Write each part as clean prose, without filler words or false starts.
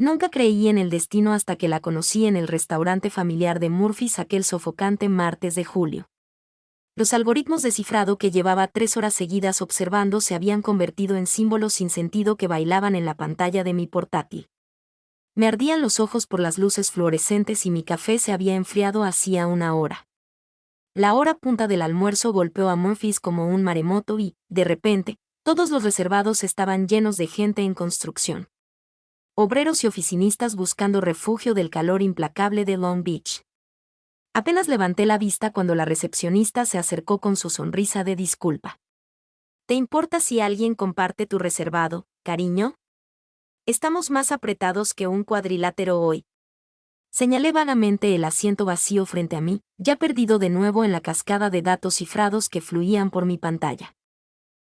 Nunca creí en el destino hasta que la conocí en el restaurante familiar de Murphy's aquel sofocante martes de julio. Los algoritmos de cifrado que llevaba 3 horas seguidas observando se habían convertido en símbolos sin sentido que bailaban en la pantalla de mi portátil. Me ardían los ojos por las luces fluorescentes y mi café se había enfriado hacía una hora. La hora punta del almuerzo golpeó a Murphy's como un maremoto y, de repente, todos los reservados estaban llenos de gente en construcción. Obreros y oficinistas buscando refugio del calor implacable de Long Beach. Apenas levanté la vista cuando la recepcionista se acercó con su sonrisa de disculpa. ¿Te importa si alguien comparte tu reservado, cariño? Estamos más apretados que un cuadrilátero hoy. Señalé vagamente el asiento vacío frente a mí, ya perdido de nuevo en la cascada de datos cifrados que fluían por mi pantalla.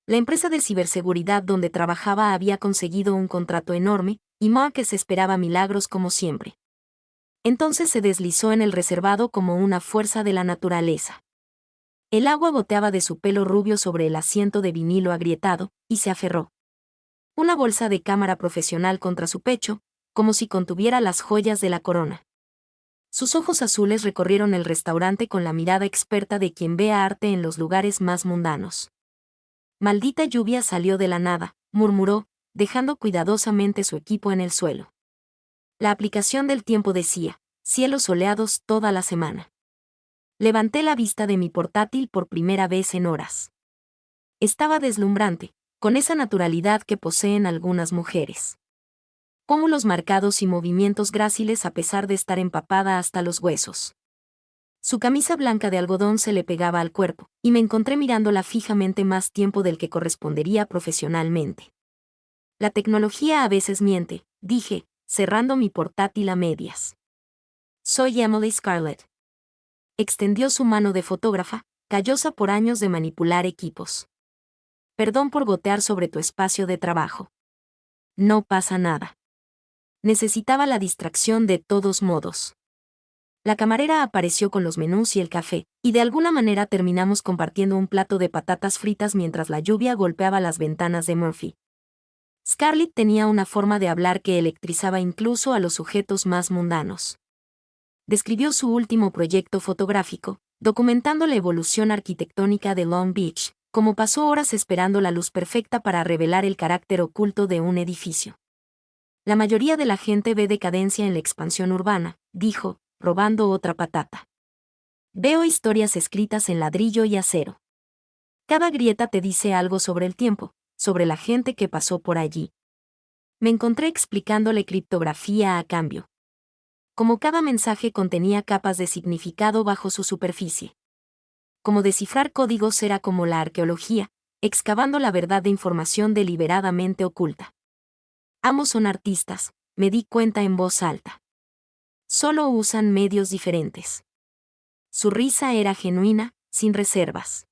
La empresa de ciberseguridad donde trabajaba había conseguido un contrato enorme, y Marcus esperaba milagros como siempre. Entonces se deslizó en el reservado como una fuerza de la naturaleza. El agua goteaba de su pelo rubio sobre el asiento de vinilo agrietado, y se aferró. Una bolsa de cámara profesional contra su pecho, como si contuviera las joyas de la corona. Sus ojos azules recorrieron el restaurante con la mirada experta de quien ve arte en los lugares más mundanos. Maldita lluvia salió de la nada, murmuró, dejando cuidadosamente su equipo en el suelo. La aplicación del tiempo decía, cielos soleados toda la semana. Levanté la vista de mi portátil por primera vez en horas. Estaba deslumbrante, con esa naturalidad que poseen algunas mujeres. Pómulos marcados y movimientos gráciles a pesar de estar empapada hasta los huesos. Su camisa blanca de algodón se le pegaba al cuerpo, y me encontré mirándola fijamente más tiempo del que correspondería profesionalmente. La tecnología a veces miente, dije, cerrando mi portátil a medias. Soy Emily Scarlett. Extendió su mano de fotógrafa, callosa por años de manipular equipos. Perdón por gotear sobre tu espacio de trabajo. No pasa nada. Necesitaba la distracción de todos modos. La camarera apareció con los menús y el café, y de alguna manera terminamos compartiendo un plato de patatas fritas mientras la lluvia golpeaba las ventanas de Murphy. Scarlett tenía una forma de hablar que electrizaba incluso a los sujetos más mundanos. Describió su último proyecto fotográfico, documentando la evolución arquitectónica de Long Beach, como pasó horas esperando la luz perfecta para revelar el carácter oculto de un edificio. La mayoría de la gente ve decadencia en la expansión urbana, dijo, robando otra patata. Veo historias escritas en ladrillo y acero. Cada grieta te dice algo sobre el tiempo, sobre la gente que pasó por allí. Me encontré explicándole criptografía a cambio. Como cada mensaje contenía capas de significado bajo su superficie. Como descifrar códigos era como la arqueología, excavando la verdad de información deliberadamente oculta. Ambos son artistas, me di cuenta en voz alta. Solo usan medios diferentes. Su risa era genuina, sin reservas.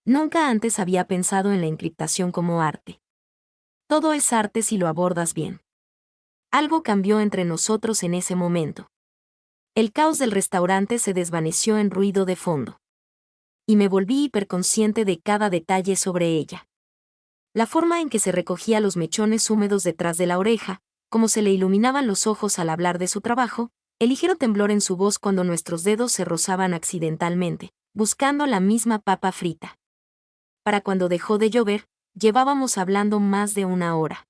Nunca antes había pensado en la encriptación como arte. Todo es arte si lo abordas bien. Algo cambió entre nosotros en ese momento. El caos del restaurante se desvaneció en ruido de fondo. Y me volví hiperconsciente de cada detalle sobre ella. La forma en que se recogía los mechones húmedos detrás de la oreja, cómo se le iluminaban los ojos al hablar de su trabajo, el ligero temblor en su voz cuando nuestros dedos se rozaban accidentalmente, buscando la misma papa frita. Para cuando dejó de llover, llevábamos hablando más de una hora.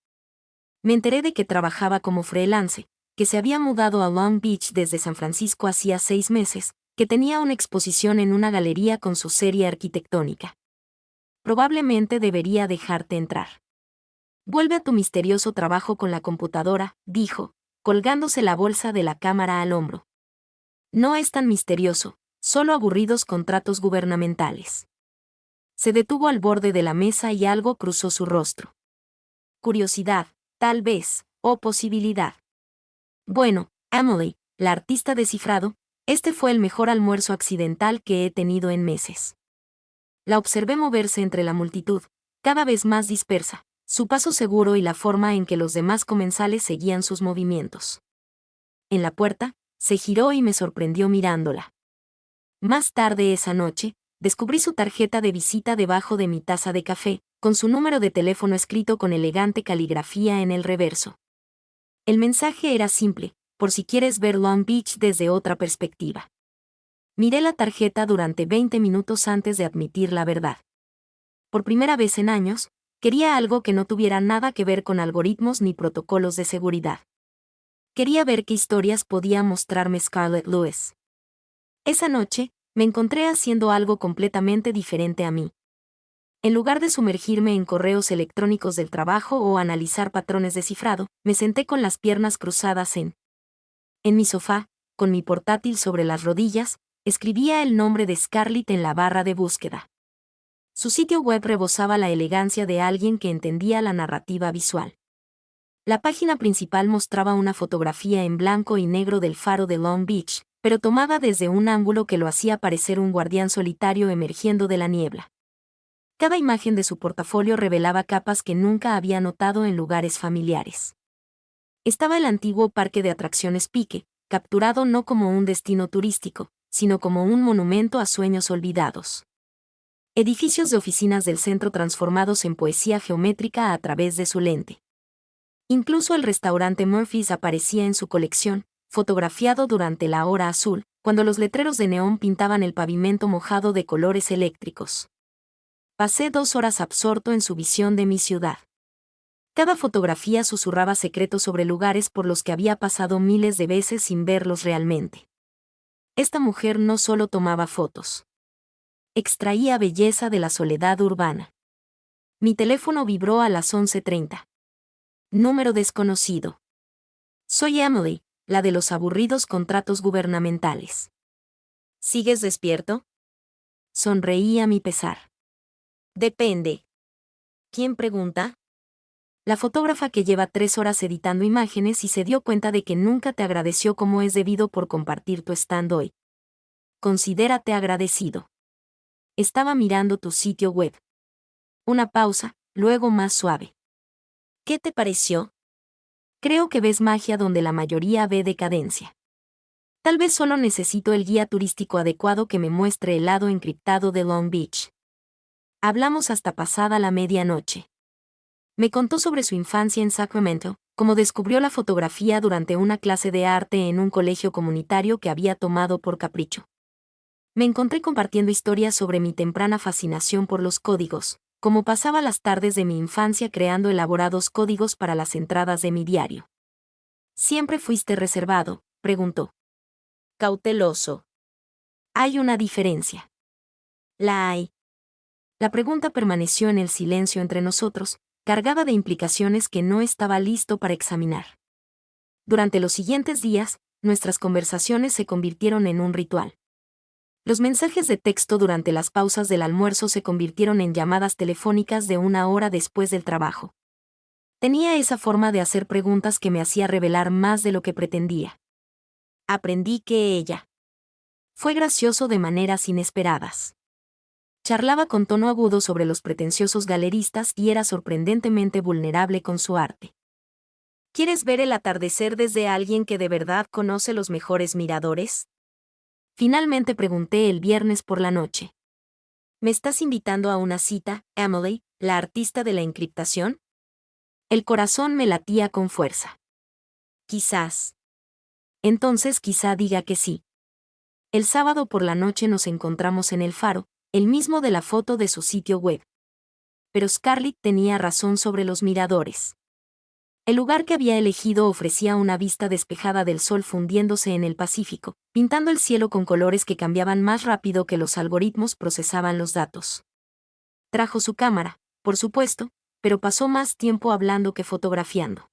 Me enteré de que trabajaba como freelance, que se había mudado a Long Beach desde San Francisco hacía 6 meses, que tenía una exposición en una galería con su serie arquitectónica. Probablemente debería dejarte entrar. Vuelve a tu misterioso trabajo con la computadora, dijo, colgándose la bolsa de la cámara al hombro. No es tan misterioso, solo aburridos contratos gubernamentales. Se detuvo al borde de la mesa y algo cruzó su rostro. Curiosidad, tal vez, o posibilidad. Bueno, Emily, la artista descifrado, este fue el mejor almuerzo accidental que he tenido en meses. La observé moverse entre la multitud, cada vez más dispersa, su paso seguro y la forma en que los demás comensales seguían sus movimientos. En la puerta, se giró y me sorprendió mirándola. Más tarde esa noche, descubrí su tarjeta de visita debajo de mi taza de café, con su número de teléfono escrito con elegante caligrafía en el reverso. El mensaje era simple: por si quieres ver Long Beach desde otra perspectiva. Miré la tarjeta durante 20 minutos antes de admitir la verdad. Por primera vez en años, quería algo que no tuviera nada que ver con algoritmos ni protocolos de seguridad. Quería ver qué historias podía mostrarme Scarlett Lewis. Esa noche, me encontré haciendo algo completamente diferente a mí. En lugar de sumergirme en correos electrónicos del trabajo o analizar patrones de cifrado, me senté con las piernas cruzadas en mi sofá, con mi portátil sobre las rodillas, escribía el nombre de Scarlett en la barra de búsqueda. Su sitio web rebosaba la elegancia de alguien que entendía la narrativa visual. La página principal mostraba una fotografía en blanco y negro del faro de Long Beach, pero tomada desde un ángulo que lo hacía parecer un guardián solitario emergiendo de la niebla. Cada imagen de su portafolio revelaba capas que nunca había notado en lugares familiares. Estaba el antiguo parque de atracciones Pique, capturado no como un destino turístico, sino como un monumento a sueños olvidados. Edificios de oficinas del centro transformados en poesía geométrica a través de su lente. Incluso el restaurante Murphy's aparecía en su colección, fotografiado durante la hora azul, cuando los letreros de neón pintaban el pavimento mojado de colores eléctricos. Pasé 2 horas absorto en su visión de mi ciudad. Cada fotografía susurraba secretos sobre lugares por los que había pasado miles de veces sin verlos realmente. Esta mujer no solo tomaba fotos. Extraía belleza de la soledad urbana. Mi teléfono vibró a las 11:30. Número desconocido. Soy Emily, la de los aburridos contratos gubernamentales. ¿Sigues despierto? Sonreí a mi pesar. Depende. ¿Quién pregunta? La fotógrafa que lleva 3 horas editando imágenes y se dio cuenta de que nunca te agradeció como es debido por compartir tu stand hoy. Considérate agradecido. Estaba mirando tu sitio web. Una pausa, luego más suave. ¿Qué te pareció? Creo que ves magia donde la mayoría ve decadencia. Tal vez solo necesito el guía turístico adecuado que me muestre el lado encriptado de Long Beach. Hablamos hasta pasada la medianoche. Me contó sobre su infancia en Sacramento, cómo descubrió la fotografía durante una clase de arte en un colegio comunitario que había tomado por capricho. Me encontré compartiendo historias sobre mi temprana fascinación por los códigos, cómo pasaba las tardes de mi infancia creando elaborados códigos para las entradas de mi diario. ¿Siempre fuiste reservado?, preguntó. Cauteloso. Hay una diferencia. La hay. La pregunta permaneció en el silencio entre nosotros, cargada de implicaciones que no estaba listo para examinar. Durante los siguientes días, nuestras conversaciones se convirtieron en un ritual. Los mensajes de texto durante las pausas del almuerzo se convirtieron en llamadas telefónicas de 1 hora después del trabajo. Tenía esa forma de hacer preguntas que me hacía revelar más de lo que pretendía. Aprendí que ella fue gracioso de maneras inesperadas. Charlaba con tono agudo sobre los pretenciosos galeristas y era sorprendentemente vulnerable con su arte. ¿Quieres ver el atardecer desde alguien que de verdad conoce los mejores miradores? Finalmente pregunté el viernes por la noche. ¿Me estás invitando a una cita, Emily, la artista de la encriptación? El corazón me latía con fuerza. Quizás. Entonces quizá diga que sí. El sábado por la noche nos encontramos en el faro, el mismo de la foto de su sitio web. Pero Scarlett tenía razón sobre los miradores. El lugar que había elegido ofrecía una vista despejada del sol fundiéndose en el Pacífico, pintando el cielo con colores que cambiaban más rápido que los algoritmos procesaban los datos. Trajo su cámara, por supuesto, pero pasó más tiempo hablando que fotografiando.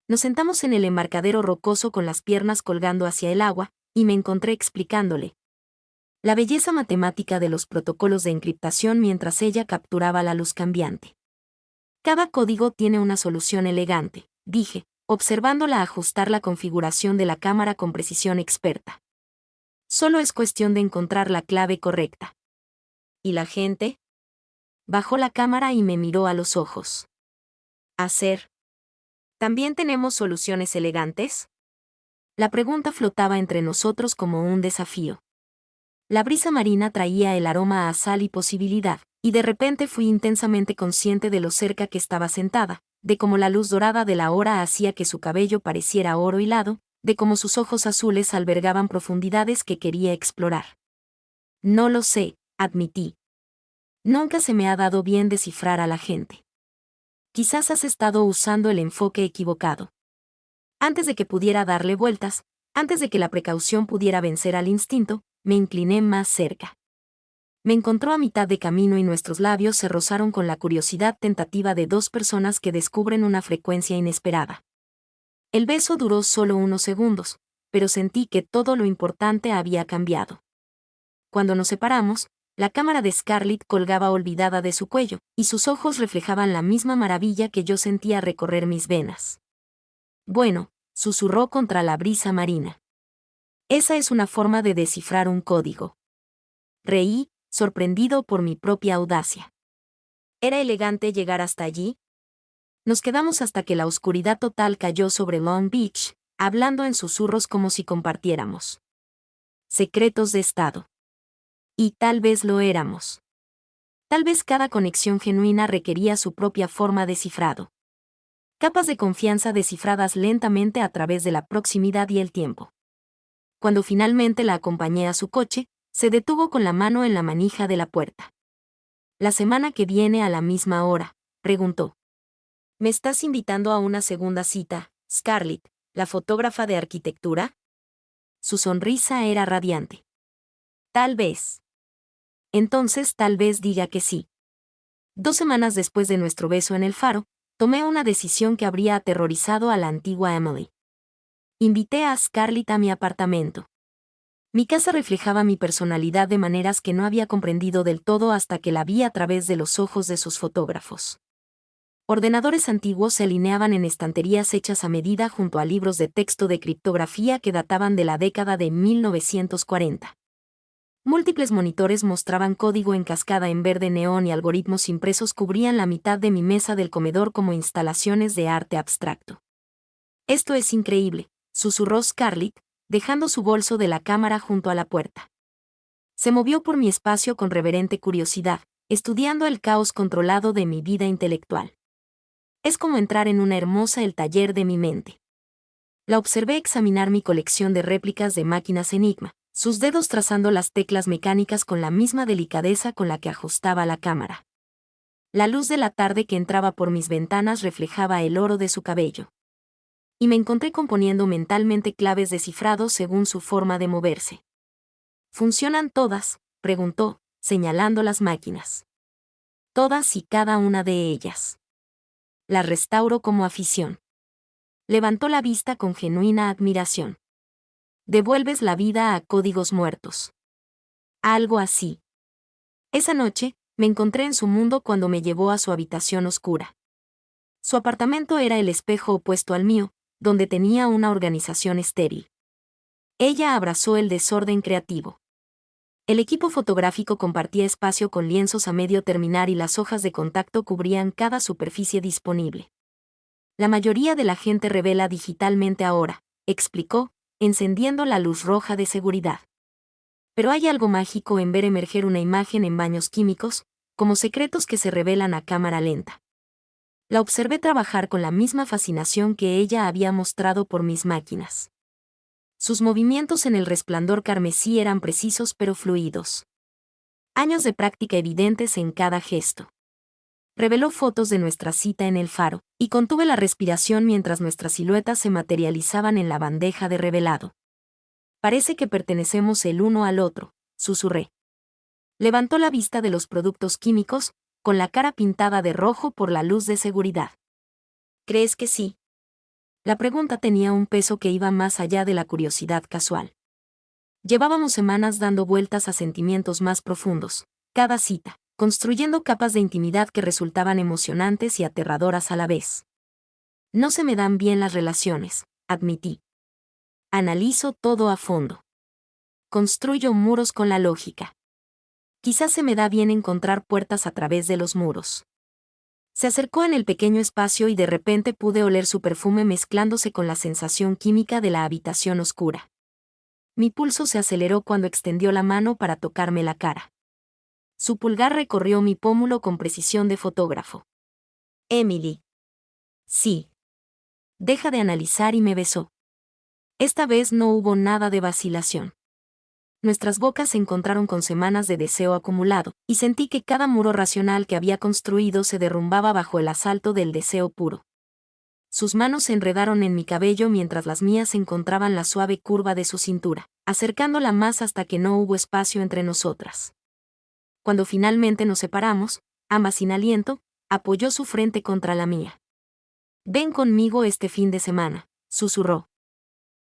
Nos sentamos en el embarcadero rocoso con las piernas colgando hacia el agua, y me encontré explicándole la belleza matemática de los protocolos de encriptación mientras ella capturaba la luz cambiante. Cada código tiene una solución elegante, dije, observándola ajustar la configuración de la cámara con precisión experta. Solo es cuestión de encontrar la clave correcta. ¿Y la gente? Bajó la cámara y me miró a los ojos. ¿Hacer? ¿También tenemos soluciones elegantes? La pregunta flotaba entre nosotros como un desafío. La brisa marina traía el aroma a sal y posibilidad, y de repente fui intensamente consciente de lo cerca que estaba sentada, de cómo la luz dorada de la hora hacía que su cabello pareciera oro hilado, de cómo sus ojos azules albergaban profundidades que quería explorar. No lo sé, admití. Nunca se me ha dado bien descifrar a la gente. Quizás has estado usando el enfoque equivocado. Antes de que pudiera darle vueltas, antes de que la precaución pudiera vencer al instinto, me incliné más cerca. Me encontró a mitad de camino y nuestros labios se rozaron con la curiosidad tentativa de dos personas que descubren una frecuencia inesperada. El beso duró solo unos segundos, pero sentí que todo lo importante había cambiado. Cuando nos separamos, la cámara de Scarlett colgaba olvidada de su cuello, y sus ojos reflejaban la misma maravilla que yo sentía recorrer mis venas. Bueno, susurró contra la brisa marina. Esa es una forma de descifrar un código. Reí, sorprendido por mi propia audacia. ¿Era elegante llegar hasta allí? Nos quedamos hasta que la oscuridad total cayó sobre Long Beach, hablando en susurros como si compartiéramos secretos de Estado. Y tal vez lo éramos. Tal vez cada conexión genuina requería su propia forma de cifrado. Capas de confianza descifradas lentamente a través de la proximidad y el tiempo. Cuando finalmente la acompañé a su coche, se detuvo con la mano en la manija de la puerta. «¿La semana que viene a la misma hora?», preguntó. «¿Me estás invitando a una segunda cita, Scarlett, la fotógrafa de arquitectura?». Su sonrisa era radiante. «Tal vez». «Entonces tal vez diga que sí». 2 semanas después de nuestro beso en el faro, tomé una decisión que habría aterrorizado a la antigua Emily. Invité a Scarlett a mi apartamento. Mi casa reflejaba mi personalidad de maneras que no había comprendido del todo hasta que la vi a través de los ojos de sus fotógrafos. Ordenadores antiguos se alineaban en estanterías hechas a medida junto a libros de texto de criptografía que databan de la década de 1940. Múltiples monitores mostraban código en cascada en verde neón y algoritmos impresos cubrían la mitad de mi mesa del comedor como instalaciones de arte abstracto. «Esto es increíble», susurró Scarlett, dejando su bolso de la cámara junto a la puerta. Se movió por mi espacio con reverente curiosidad, estudiando el caos controlado de mi vida intelectual. Es como entrar en una hermosa el taller de mi mente. La observé examinar mi colección de réplicas de máquinas Enigma, sus dedos trazando las teclas mecánicas con la misma delicadeza con la que ajustaba la cámara. La luz de la tarde que entraba por mis ventanas reflejaba el oro de su cabello. Y me encontré componiendo mentalmente claves de cifrado según su forma de moverse. ¿Funcionan todas?, preguntó, señalando las máquinas. Todas y cada una de ellas. Las restauro como afición. Levantó la vista con genuina admiración. Devuelves la vida a códigos muertos. Algo así. Esa noche, me encontré en su mundo cuando me llevó a su habitación oscura. Su apartamento era el espejo opuesto al mío, donde tenía una organización estéril. Ella abrazó el desorden creativo. El equipo fotográfico compartía espacio con lienzos a medio terminar y las hojas de contacto cubrían cada superficie disponible. La mayoría de la gente revela digitalmente ahora, explicó, encendiendo la luz roja de seguridad. Pero hay algo mágico en ver emerger una imagen en baños químicos, como secretos que se revelan a cámara lenta. La observé trabajar con la misma fascinación que ella había mostrado por mis máquinas. Sus movimientos en el resplandor carmesí eran precisos pero fluidos. Años de práctica evidentes en cada gesto. Reveló fotos de nuestra cita en el faro, y contuve la respiración mientras nuestras siluetas se materializaban en la bandeja de revelado. Parece que pertenecemos el uno al otro, susurré. Levantó la vista de los productos químicos, con la cara pintada de rojo por la luz de seguridad. ¿Crees que sí? La pregunta tenía un peso que iba más allá de la curiosidad casual. Llevábamos semanas dando vueltas a sentimientos más profundos, cada cita, construyendo capas de intimidad que resultaban emocionantes y aterradoras a la vez. No se me dan bien las relaciones, admití. Analizo todo a fondo. Construyo muros con la lógica. Quizás se me da bien encontrar puertas a través de los muros. Se acercó en el pequeño espacio y de repente pude oler su perfume mezclándose con la sensación química de la habitación oscura. Mi pulso se aceleró cuando extendió la mano para tocarme la cara. Su pulgar recorrió mi pómulo con precisión de fotógrafo. «Emily». Sí. Deja de analizar y me besó. Esta vez no hubo nada de vacilación. Nuestras bocas se encontraron con semanas de deseo acumulado, y sentí que cada muro racional que había construido se derrumbaba bajo el asalto del deseo puro. Sus manos se enredaron en mi cabello mientras las mías encontraban la suave curva de su cintura, acercándola más hasta que no hubo espacio entre nosotras. Cuando finalmente nos separamos, ambas sin aliento, apoyó su frente contra la mía. «Ven conmigo este fin de semana», susurró.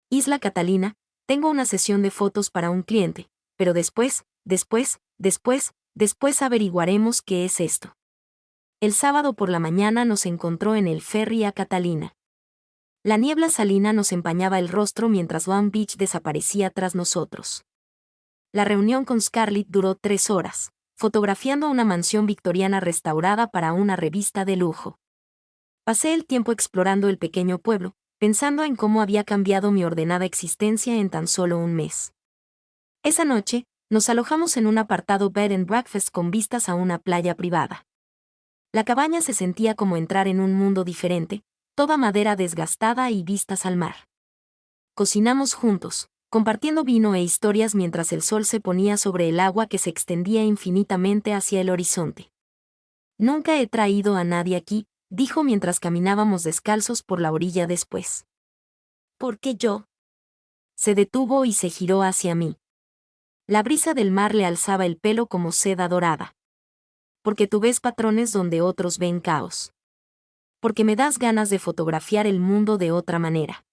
«Isla Catalina, tengo una sesión de fotos para un cliente, pero después averiguaremos qué es esto». El sábado por la mañana nos encontró en el ferry a Catalina. La niebla salina nos empañaba el rostro mientras Long Beach desaparecía tras nosotros. La reunión con Scarlett duró 3 horas, fotografiando una mansión victoriana restaurada para una revista de lujo. Pasé el tiempo explorando el pequeño pueblo, pensando en cómo había cambiado mi ordenada existencia en tan solo un mes. Esa noche, nos alojamos en un apartado bed and breakfast con vistas a una playa privada. La cabaña se sentía como entrar en un mundo diferente, toda madera desgastada y vistas al mar. Cocinamos juntos, compartiendo vino e historias mientras el sol se ponía sobre el agua que se extendía infinitamente hacia el horizonte. «Nunca he traído a nadie aquí», dijo mientras caminábamos descalzos por la orilla después. «¿Por qué yo?». Se detuvo y se giró hacia mí. La brisa del mar le alzaba el pelo como seda dorada. «Porque tú ves patrones donde otros ven caos. Porque me das ganas de fotografiar el mundo de otra manera.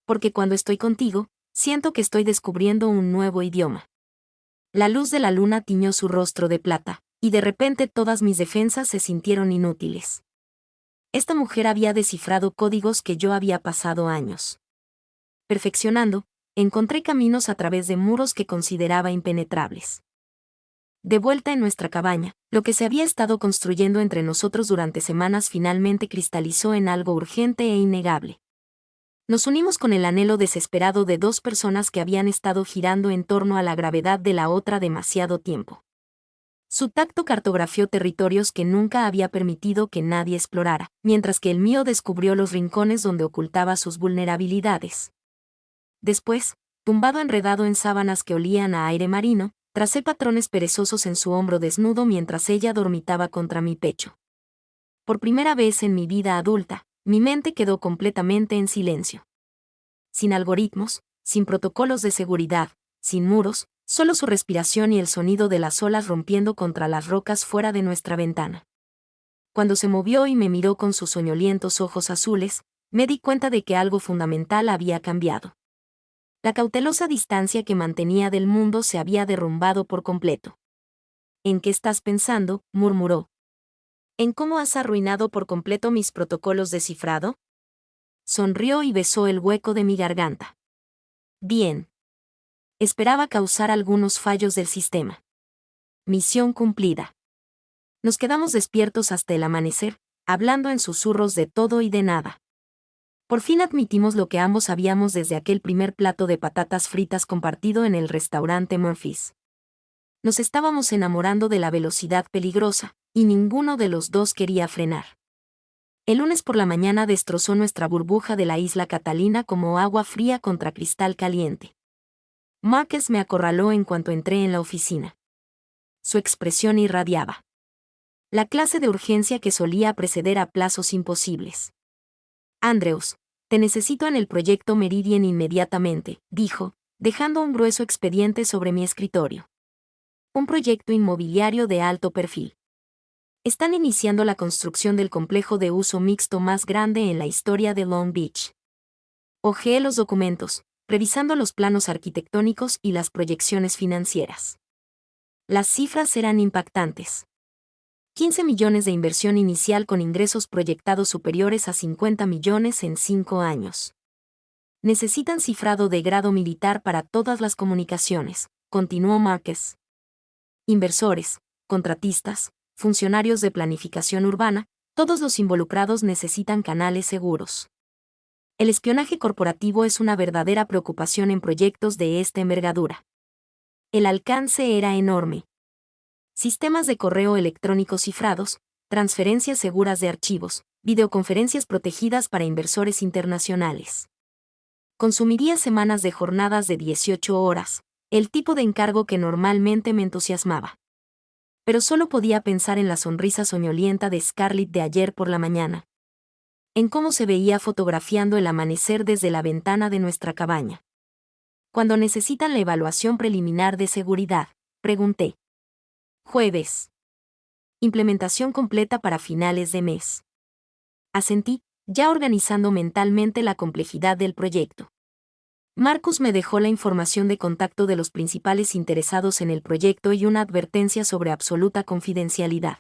Porque cuando estoy contigo, siento que estoy descubriendo un nuevo idioma». La luz de la luna tiñó su rostro de plata, y de repente todas mis defensas se sintieron inútiles. Esta mujer había descifrado códigos que yo había pasado años perfeccionando. Encontré caminos a través de muros que consideraba impenetrables. De vuelta en nuestra cabaña, lo que se había estado construyendo entre nosotros durante semanas finalmente cristalizó en algo urgente e innegable. Nos unimos con el anhelo desesperado de 2 personas que habían estado girando en torno a la gravedad de la otra demasiado tiempo. Su tacto cartografió territorios que nunca había permitido que nadie explorara, mientras que el mío descubrió los rincones donde ocultaba sus vulnerabilidades. Después, tumbado enredado en sábanas que olían a aire marino, tracé patrones perezosos en su hombro desnudo mientras ella dormitaba contra mi pecho. Por primera vez en mi vida adulta, mi mente quedó completamente en silencio. Sin algoritmos, sin protocolos de seguridad, sin muros, solo su respiración y el sonido de las olas rompiendo contra las rocas fuera de nuestra ventana. Cuando se movió y me miró con sus soñolientos ojos azules, me di cuenta de que algo fundamental había cambiado. La cautelosa distancia que mantenía del mundo se había derrumbado por completo. «¿En qué estás pensando?», murmuró. «¿En cómo has arruinado por completo mis protocolos de cifrado?». Sonrió y besó el hueco de mi garganta. «Bien. Esperaba causar algunos fallos del sistema. Misión cumplida». Nos quedamos despiertos hasta el amanecer, hablando en susurros de todo y de nada. Por fin admitimos lo que ambos sabíamos desde aquel primer plato de patatas fritas compartido en el restaurante Murphy's. Nos estábamos enamorando de la velocidad peligrosa, y ninguno de los dos quería frenar. El lunes por la mañana destrozó nuestra burbuja de la isla Catalina como agua fría contra cristal caliente. Márquez me acorraló en cuanto entré en la oficina. Su expresión irradiaba la clase de urgencia que solía preceder a plazos imposibles. «Andrews, te necesito en el proyecto Meridian inmediatamente», dijo, dejando un grueso expediente sobre mi escritorio. «Un proyecto inmobiliario de alto perfil. Están iniciando la construcción del complejo de uso mixto más grande en la historia de Long Beach». Hojeé los documentos, revisando los planos arquitectónicos y las proyecciones financieras. Las cifras eran impactantes. 15 millones de inversión inicial con ingresos proyectados superiores a 50 millones en 5 años. «Necesitan cifrado de grado militar para todas las comunicaciones», continuó Márquez. «Inversores, contratistas, funcionarios de planificación urbana, todos los involucrados necesitan canales seguros. El espionaje corporativo es una verdadera preocupación en proyectos de esta envergadura». El alcance era enorme. Sistemas de correo electrónico cifrados, transferencias seguras de archivos, videoconferencias protegidas para inversores internacionales. Consumiría semanas de jornadas de 18 horas, el tipo de encargo que normalmente me entusiasmaba. Pero solo podía pensar en la sonrisa soñolienta de Scarlett de ayer por la mañana. En cómo se veía fotografiando el amanecer desde la ventana de nuestra cabaña. Cuando necesitan la evaluación preliminar de seguridad, pregunté. Jueves. Implementación completa para finales de mes. Asentí, ya organizando mentalmente la complejidad del proyecto. Marcus me dejó la información de contacto de los principales interesados en el proyecto y una advertencia sobre absoluta confidencialidad.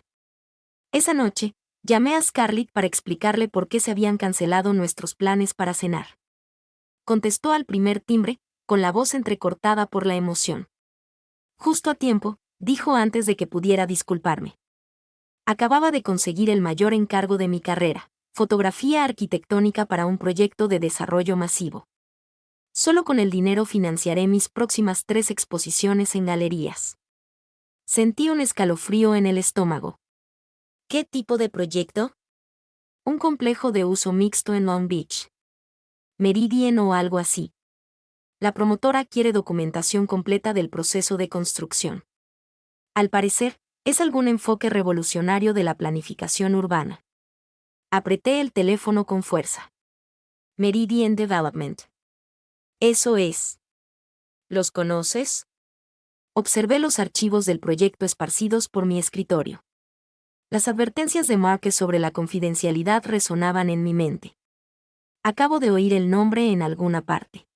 Esa noche, llamé a Scarlett para explicarle por qué se habían cancelado nuestros planes para cenar. Contestó al primer timbre, con la voz entrecortada por la emoción. Justo a tiempo, dijo antes de que pudiera disculparme. Acababa de conseguir el mayor encargo de mi carrera, fotografía arquitectónica para un proyecto de desarrollo masivo. Solo con el dinero financiaré mis próximas 3 exposiciones en galerías. Sentí un escalofrío en el estómago. ¿Qué tipo de proyecto? Un complejo de uso mixto en Long Beach. Meridian o algo así. La promotora quiere documentación completa del proceso de construcción. Al parecer, es algún enfoque revolucionario de la planificación urbana. Apreté el teléfono con fuerza. Meridian Development. Eso es. ¿Los conoces? Observé los archivos del proyecto esparcidos por mi escritorio. Las advertencias de Marcus sobre la confidencialidad resonaban en mi mente. Acabo de oír el nombre en alguna parte.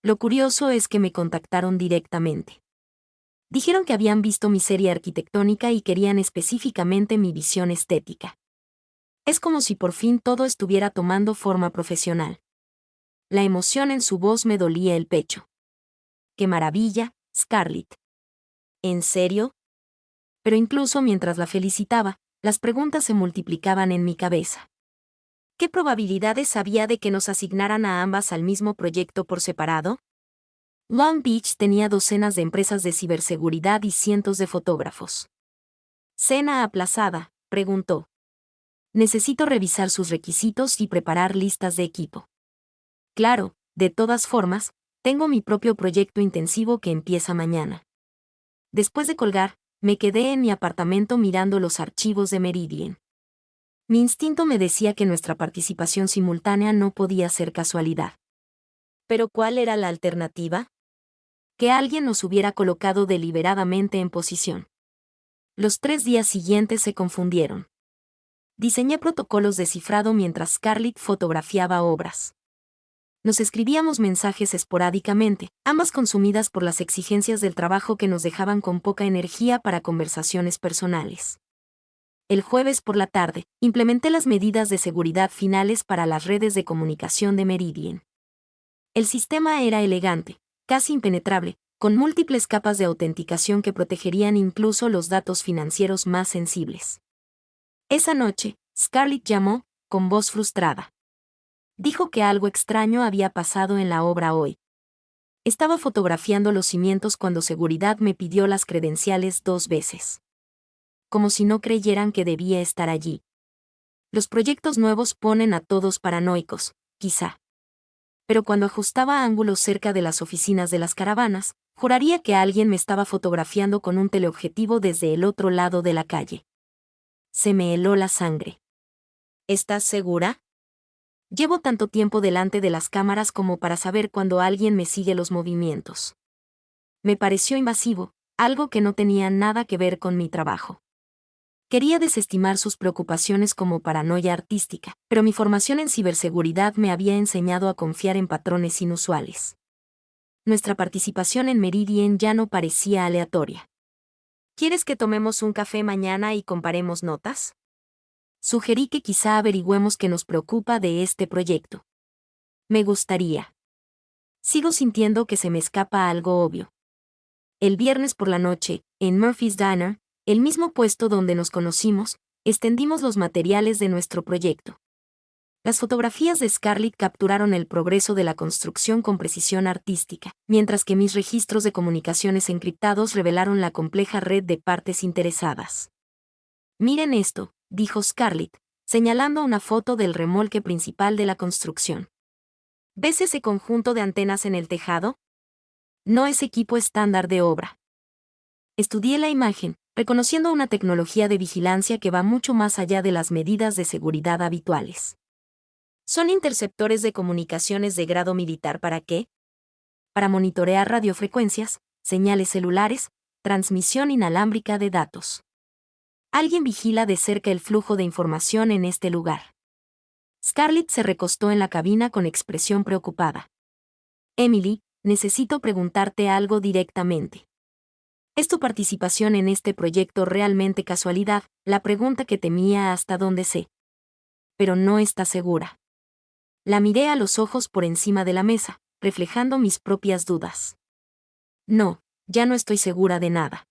Lo curioso es que me contactaron directamente. Dijeron que habían visto mi serie arquitectónica y querían específicamente mi visión estética. Es como si por fin todo estuviera tomando forma profesional. La emoción en su voz me dolía el pecho. ¡Qué maravilla, Scarlett! ¿En serio? Pero incluso mientras la felicitaba, las preguntas se multiplicaban en mi cabeza. ¿Qué probabilidades había de que nos asignaran a ambas al mismo proyecto por separado? Long Beach tenía docenas de empresas de ciberseguridad y cientos de fotógrafos. ¿Cena aplazada?, preguntó. Necesito revisar sus requisitos y preparar listas de equipo. Claro, de todas formas, tengo mi propio proyecto intensivo que empieza mañana. Después de colgar, me quedé en mi apartamento mirando los archivos de Meridian. Mi instinto me decía que nuestra participación simultánea no podía ser casualidad. ¿Pero cuál era la alternativa? Que alguien nos hubiera colocado deliberadamente en posición. Los 3 días siguientes se confundieron. Diseñé protocolos de cifrado mientras Scarlett fotografiaba obras. Nos escribíamos mensajes esporádicamente, ambas consumidas por las exigencias del trabajo que nos dejaban con poca energía para conversaciones personales. El jueves por la tarde, implementé las medidas de seguridad finales para las redes de comunicación de Meridian. El sistema era elegante, casi impenetrable, con múltiples capas de autenticación que protegerían incluso los datos financieros más sensibles. Esa noche, Scarlett llamó, con voz frustrada. Dijo que algo extraño había pasado en la obra hoy. Estaba fotografiando los cimientos cuando seguridad me pidió las credenciales 2 veces. Como si no creyeran que debía estar allí. Los proyectos nuevos ponen a todos paranoicos, quizá. Pero cuando ajustaba ángulos cerca de las oficinas de las caravanas, juraría que alguien me estaba fotografiando con un teleobjetivo desde el otro lado de la calle. Se me heló la sangre. ¿Estás segura? Llevo tanto tiempo delante de las cámaras como para saber cuando alguien me sigue los movimientos. Me pareció invasivo, algo que no tenía nada que ver con mi trabajo. Quería desestimar sus preocupaciones como paranoia artística, pero mi formación en ciberseguridad me había enseñado a confiar en patrones inusuales. Nuestra participación en Meridian ya no parecía aleatoria. ¿Quieres que tomemos un café mañana y comparemos notas? Sugerí que quizá averigüemos qué nos preocupa de este proyecto. Me gustaría. Sigo sintiendo que se me escapa algo obvio. El viernes por la noche, en Murphy's Diner, el mismo puesto donde nos conocimos, extendimos los materiales de nuestro proyecto. Las fotografías de Scarlett capturaron el progreso de la construcción con precisión artística, mientras que mis registros de comunicaciones encriptados revelaron la compleja red de partes interesadas. Miren esto, dijo Scarlett, señalando una foto del remolque principal de la construcción. ¿Ves ese conjunto de antenas en el tejado? No es equipo estándar de obra. Estudié la imagen, reconociendo una tecnología de vigilancia que va mucho más allá de las medidas de seguridad habituales. ¿Son interceptores de comunicaciones de grado militar para qué? Para monitorear radiofrecuencias, señales celulares, transmisión inalámbrica de datos. Alguien vigila de cerca el flujo de información en este lugar. Scarlett se recostó en la cabina con expresión preocupada. Emily, necesito preguntarte algo directamente. ¿Es tu participación en este proyecto realmente casualidad? La pregunta que temía hasta donde sé. Pero no está segura. La miré a los ojos por encima de la mesa, reflejando mis propias dudas. No, ya no estoy segura de nada.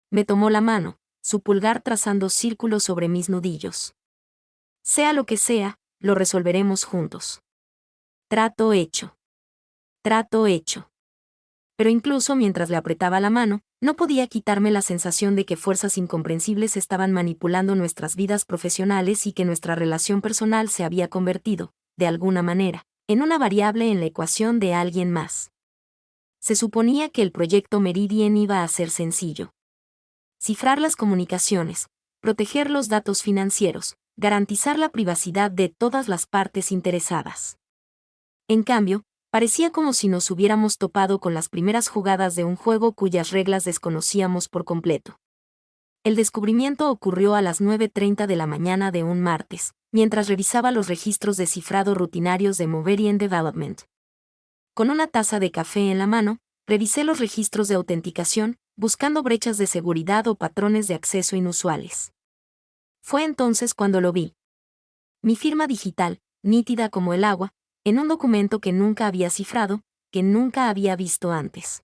Me tomó la mano, su pulgar trazando círculos sobre mis nudillos. Sea lo que sea, lo resolveremos juntos. Trato hecho. Trato hecho. Pero incluso mientras le apretaba la mano, no podía quitarme la sensación de que fuerzas incomprensibles estaban manipulando nuestras vidas profesionales y que nuestra relación personal se había convertido, de alguna manera, en una variable en la ecuación de alguien más. Se suponía que el proyecto Meridian iba a ser sencillo. Cifrar las comunicaciones, proteger los datos financieros, garantizar la privacidad de todas las partes interesadas. En cambio, parecía como si nos hubiéramos topado con las primeras jugadas de un juego cuyas reglas desconocíamos por completo. El descubrimiento ocurrió a las 9:30 de la mañana de un martes, mientras revisaba los registros de cifrado rutinarios de Meridian Development. Con una taza de café en la mano, revisé los registros de autenticación, buscando brechas de seguridad o patrones de acceso inusuales. Fue entonces cuando lo vi. Mi firma digital, nítida como el agua, en un documento que nunca había cifrado, que nunca había visto antes.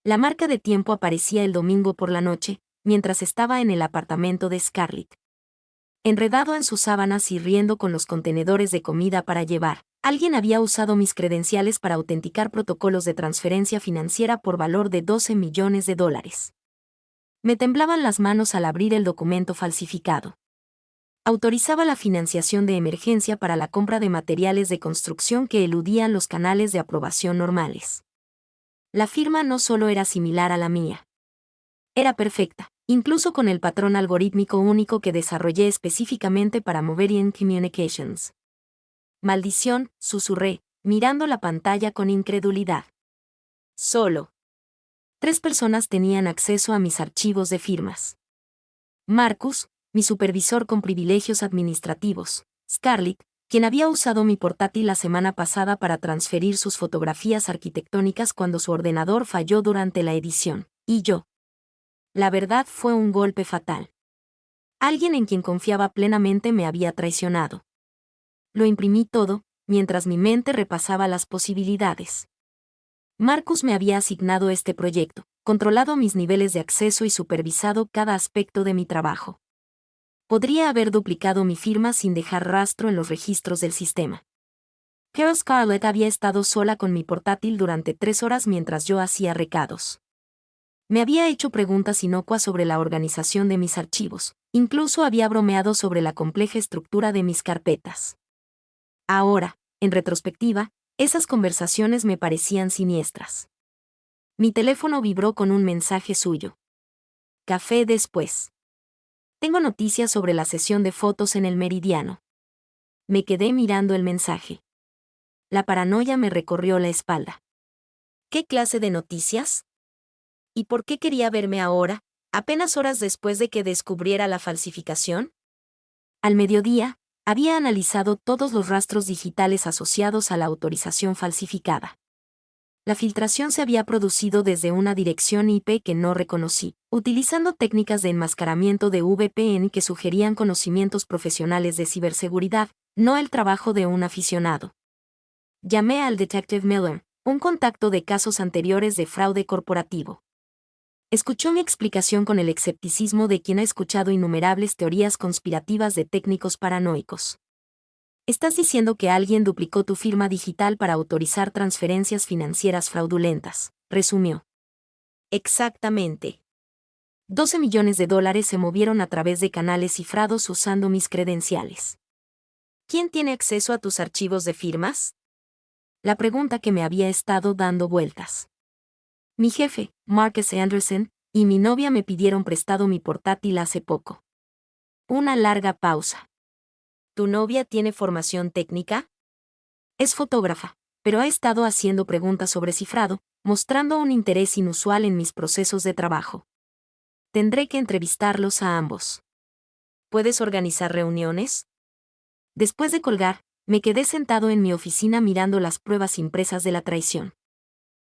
La marca de tiempo aparecía el domingo por la noche, mientras estaba en el apartamento de Scarlett. Enredado en sus sábanas y riendo con los contenedores de comida para llevar, alguien había usado mis credenciales para autenticar protocolos de transferencia financiera por valor de $12 millones. Me temblaban las manos al abrir el documento falsificado. Autorizaba la financiación de emergencia para la compra de materiales de construcción que eludían los canales de aprobación normales. La firma no solo era similar a la mía. Era perfecta, incluso con el patrón algorítmico único que desarrollé específicamente para Meridian Communications. Maldición, susurré, mirando la pantalla con incredulidad. Solo 3 personas tenían acceso a mis archivos de firmas. Marcus, mi supervisor con privilegios administrativos, Scarlett, quien había usado mi portátil la semana pasada para transferir sus fotografías arquitectónicas cuando su ordenador falló durante la edición, y yo. La verdad fue un golpe fatal. Alguien en quien confiaba plenamente me había traicionado. Lo imprimí todo, mientras mi mente repasaba las posibilidades. Marcus me había asignado este proyecto, controlado mis niveles de acceso y supervisado cada aspecto de mi trabajo. Podría haber duplicado mi firma sin dejar rastro en los registros del sistema. Pero Scarlett había estado sola con mi portátil durante 3 horas mientras yo hacía recados. Me había hecho preguntas inocuas sobre la organización de mis archivos, incluso había bromeado sobre la compleja estructura de mis carpetas. Ahora, en retrospectiva, esas conversaciones me parecían siniestras. Mi teléfono vibró con un mensaje suyo. Café después. Tengo noticias sobre la sesión de fotos en el Meridiano. Me quedé mirando el mensaje. La paranoia me recorrió la espalda. ¿Qué clase de noticias? ¿Y por qué quería verme ahora, apenas horas después de que descubriera la falsificación? Al mediodía, había analizado todos los rastros digitales asociados a la autorización falsificada. La filtración se había producido desde una dirección IP que no reconocí, utilizando técnicas de enmascaramiento de VPN que sugerían conocimientos profesionales de ciberseguridad, no el trabajo de un aficionado. Llamé al Detective Miller, un contacto de casos anteriores de fraude corporativo. Escuchó mi explicación con el escepticismo de quien ha escuchado innumerables teorías conspirativas de técnicos paranoicos. Estás diciendo que alguien duplicó tu firma digital para autorizar transferencias financieras fraudulentas, resumió. Exactamente. 12 millones de dólares se movieron a través de canales cifrados usando mis credenciales. ¿Quién tiene acceso a tus archivos de firmas? La pregunta que me había estado dando vueltas. Mi jefe, Marcus Anderson, y mi novia me pidieron prestado mi portátil hace poco. Una larga pausa. ¿Tu novia tiene formación técnica? Es fotógrafa, pero ha estado haciendo preguntas sobre cifrado, mostrando un interés inusual en mis procesos de trabajo. Tendré que entrevistarlos a ambos. ¿Puedes organizar reuniones? Después de colgar, me quedé sentado en mi oficina mirando las pruebas impresas de la traición.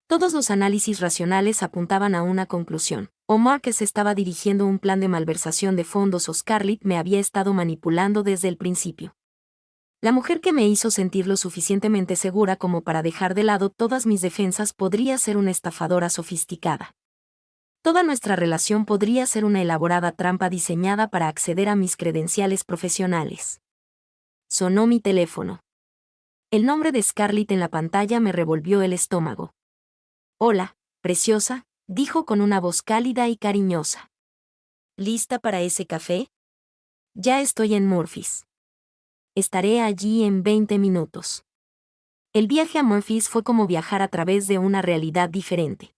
Todos los análisis racionales apuntaban a una conclusión. O Marcus estaba dirigiendo un plan de malversación de fondos o Scarlett me había estado manipulando desde el principio. La mujer que me hizo sentir lo suficientemente segura como para dejar de lado todas mis defensas podría ser una estafadora sofisticada. Toda nuestra relación podría ser una elaborada trampa diseñada para acceder a mis credenciales profesionales. Sonó mi teléfono. El nombre de Scarlett en la pantalla me revolvió el estómago. Hola, preciosa, dijo con una voz cálida y cariñosa. ¿Lista para ese café? Ya estoy en Murphy's. Estaré allí en 20 minutos. El viaje a Murphy's fue como viajar a través de una realidad diferente.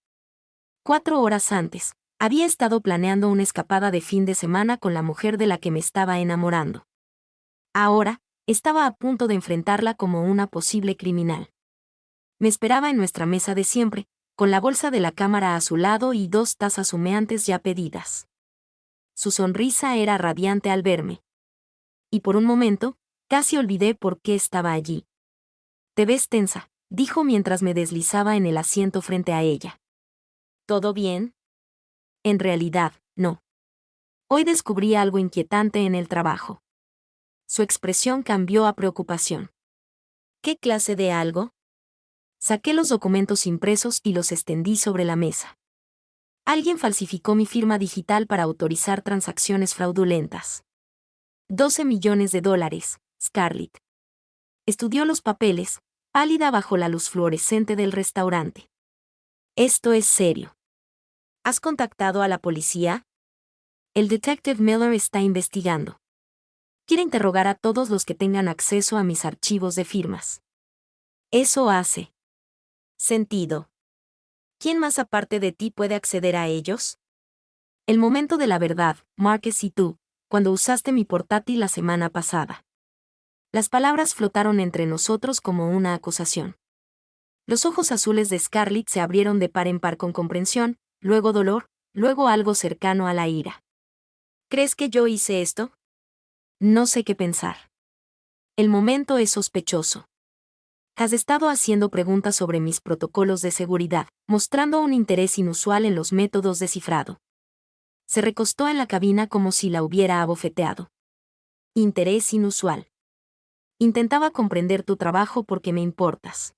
4 horas antes, había estado planeando una escapada de fin de semana con la mujer de la que me estaba enamorando. Ahora, estaba a punto de enfrentarla como una posible criminal. Me esperaba en nuestra mesa de siempre, con la bolsa de la cámara a su lado y 2 tazas humeantes ya pedidas. Su sonrisa era radiante al verme. Y por un momento, casi olvidé por qué estaba allí. «Te ves tensa», dijo mientras me deslizaba en el asiento frente a ella. ¿Todo bien? En realidad, no. Hoy descubrí algo inquietante en el trabajo. Su expresión cambió a preocupación. ¿Qué clase de algo? Saqué los documentos impresos y los extendí sobre la mesa. Alguien falsificó mi firma digital para autorizar transacciones fraudulentas. 12 millones de dólares, Scarlett. Estudió los papeles, pálida bajo la luz fluorescente del restaurante. Esto es serio. ¿Has contactado a la policía? El detective Miller está investigando. Quiere interrogar a todos los que tengan acceso a mis archivos de firmas. Eso hace sentido. ¿Quién más aparte de ti puede acceder a ellos? El momento de la verdad, Marcus y tú, cuando usaste mi portátil la semana pasada. Las palabras flotaron entre nosotros como una acusación. Los ojos azules de Scarlett se abrieron de par en par con comprensión, luego dolor, luego algo cercano a la ira. ¿Crees que yo hice esto? No sé qué pensar. El momento es sospechoso. Has estado haciendo preguntas sobre mis protocolos de seguridad, mostrando un interés inusual en los métodos de cifrado. Se recostó en la cabina como si la hubiera abofeteado. Interés inusual. Intentaba comprender tu trabajo porque me importas.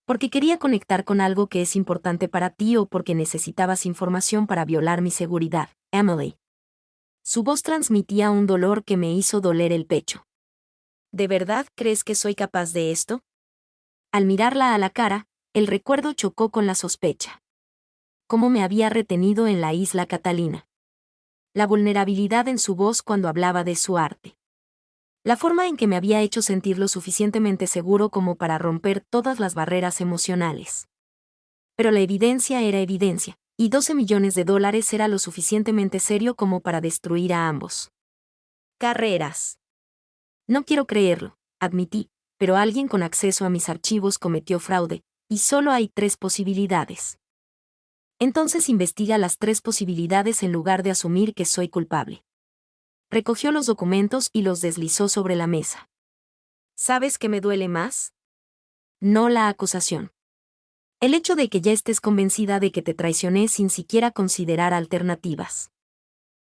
Porque quería conectar con algo que es importante para ti o porque necesitabas información para violar mi seguridad, Emily. Su voz transmitía un dolor que me hizo doler el pecho. ¿De verdad crees que soy capaz de esto? Al mirarla a la cara, el recuerdo chocó con la sospecha. Cómo me había retenido en la isla Catalina. La vulnerabilidad en su voz cuando hablaba de su arte. La forma en que me había hecho sentir lo suficientemente seguro como para romper todas las barreras emocionales. Pero la evidencia era evidencia, y 12 millones de dólares era lo suficientemente serio como para destruir a ambos. Carreras. No quiero creerlo, admití, pero alguien con acceso a mis archivos cometió fraude, y solo hay 3 posibilidades. Entonces investiga las 3 posibilidades en lugar de asumir que soy culpable. Recogió los documentos y los deslizó sobre la mesa. ¿Sabes qué me duele más? No la acusación. El hecho de que ya estés convencida de que te traicioné sin siquiera considerar alternativas.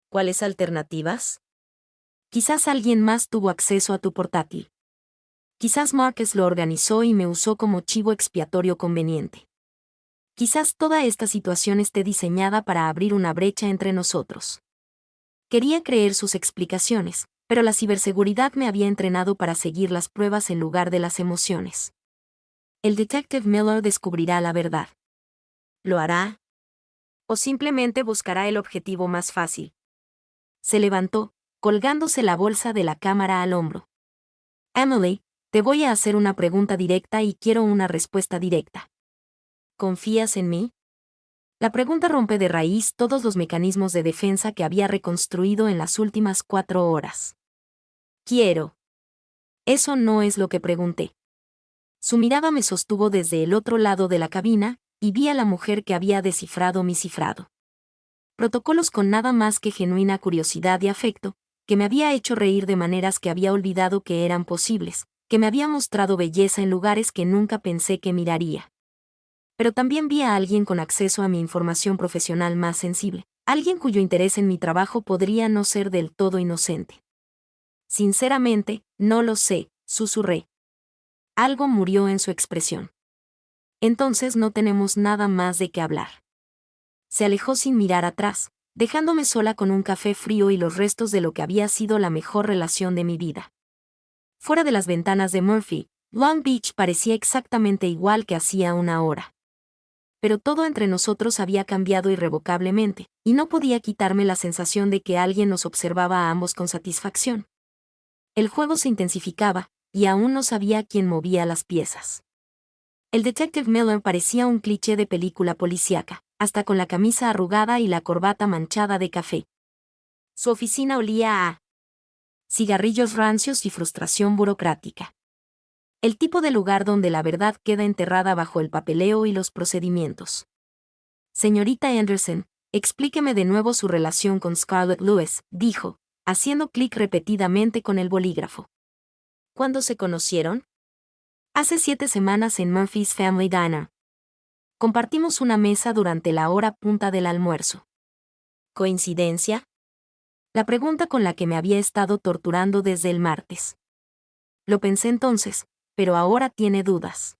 ¿Cuáles alternativas? Quizás alguien más tuvo acceso a tu portátil. Quizás Marcus lo organizó y me usó como chivo expiatorio conveniente. Quizás toda esta situación esté diseñada para abrir una brecha entre nosotros. Quería creer sus explicaciones, pero la ciberseguridad me había entrenado para seguir las pruebas en lugar de las emociones. El detective Miller descubrirá la verdad. ¿Lo hará? O simplemente buscará el objetivo más fácil. Se levantó, colgándose la bolsa de la cámara al hombro. Emily, te voy a hacer una pregunta directa y quiero una respuesta directa. ¿Confías en mí? La pregunta rompe de raíz todos los mecanismos de defensa que había reconstruido en las últimas 4 horas. Quiero. Eso no es lo que pregunté. Su mirada me sostuvo desde el otro lado de la cabina, y vi a la mujer que había descifrado mi cifrado. Protocolos con nada más que genuina curiosidad y afecto, que me había hecho reír de maneras que había olvidado que eran posibles, que me había mostrado belleza en lugares que nunca pensé que miraría. Pero también vi a alguien con acceso a mi información profesional más sensible, alguien cuyo interés en mi trabajo podría no ser del todo inocente. Sinceramente, no lo sé, susurré. Algo murió en su expresión. Entonces no tenemos nada más de qué hablar. Se alejó sin mirar atrás, dejándome sola con un café frío y los restos de lo que había sido la mejor relación de mi vida. Fuera de las ventanas de Murphy, Long Beach parecía exactamente igual que hacía una hora. Pero todo entre nosotros había cambiado irrevocablemente, y no podía quitarme la sensación de que alguien nos observaba a ambos con satisfacción. El juego se intensificaba, y aún no sabía quién movía las piezas. El Detective Miller parecía un cliché de película policíaca, hasta con la camisa arrugada y la corbata manchada de café. Su oficina olía a cigarrillos rancios y frustración burocrática. El tipo de lugar donde la verdad queda enterrada bajo el papeleo y los procedimientos. Señorita Anderson, explíqueme de nuevo su relación con Scarlett Lewis, dijo, haciendo clic repetidamente con el bolígrafo. ¿Cuándo se conocieron? Hace 7 semanas en Murphy's Family Diner. Compartimos una mesa durante la hora punta del almuerzo. ¿Coincidencia? La pregunta con la que me había estado torturando desde el martes. Lo pensé entonces, pero ahora tiene dudas.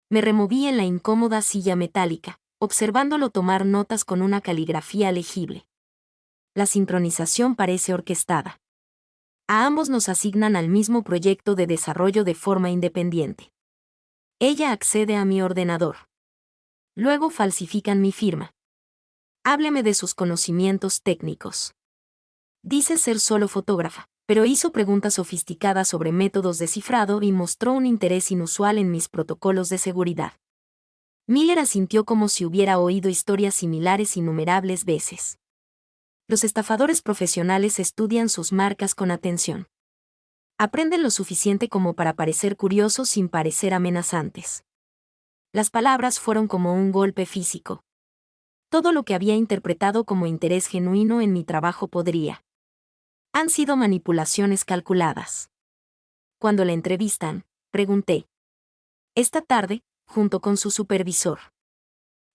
Me removí en la incómoda silla metálica, observándolo tomar notas con una caligrafía legible. La sincronización parece orquestada. A ambos nos asignan al mismo proyecto de desarrollo de forma independiente. Ella accede a mi ordenador. Luego falsifican mi firma. Hábleme de sus conocimientos técnicos. Dice ser solo fotógrafa, pero hizo preguntas sofisticadas sobre métodos de cifrado y mostró un interés inusual en mis protocolos de seguridad. Miller asintió como si hubiera oído historias similares innumerables veces. Los estafadores profesionales estudian sus marcas con atención. Aprenden lo suficiente como para parecer curiosos sin parecer amenazantes. Las palabras fueron como un golpe físico. Todo lo que había interpretado como interés genuino en mi trabajo podría. Han sido manipulaciones calculadas. Cuando la entrevistan, pregunté. Esta tarde, junto con su supervisor.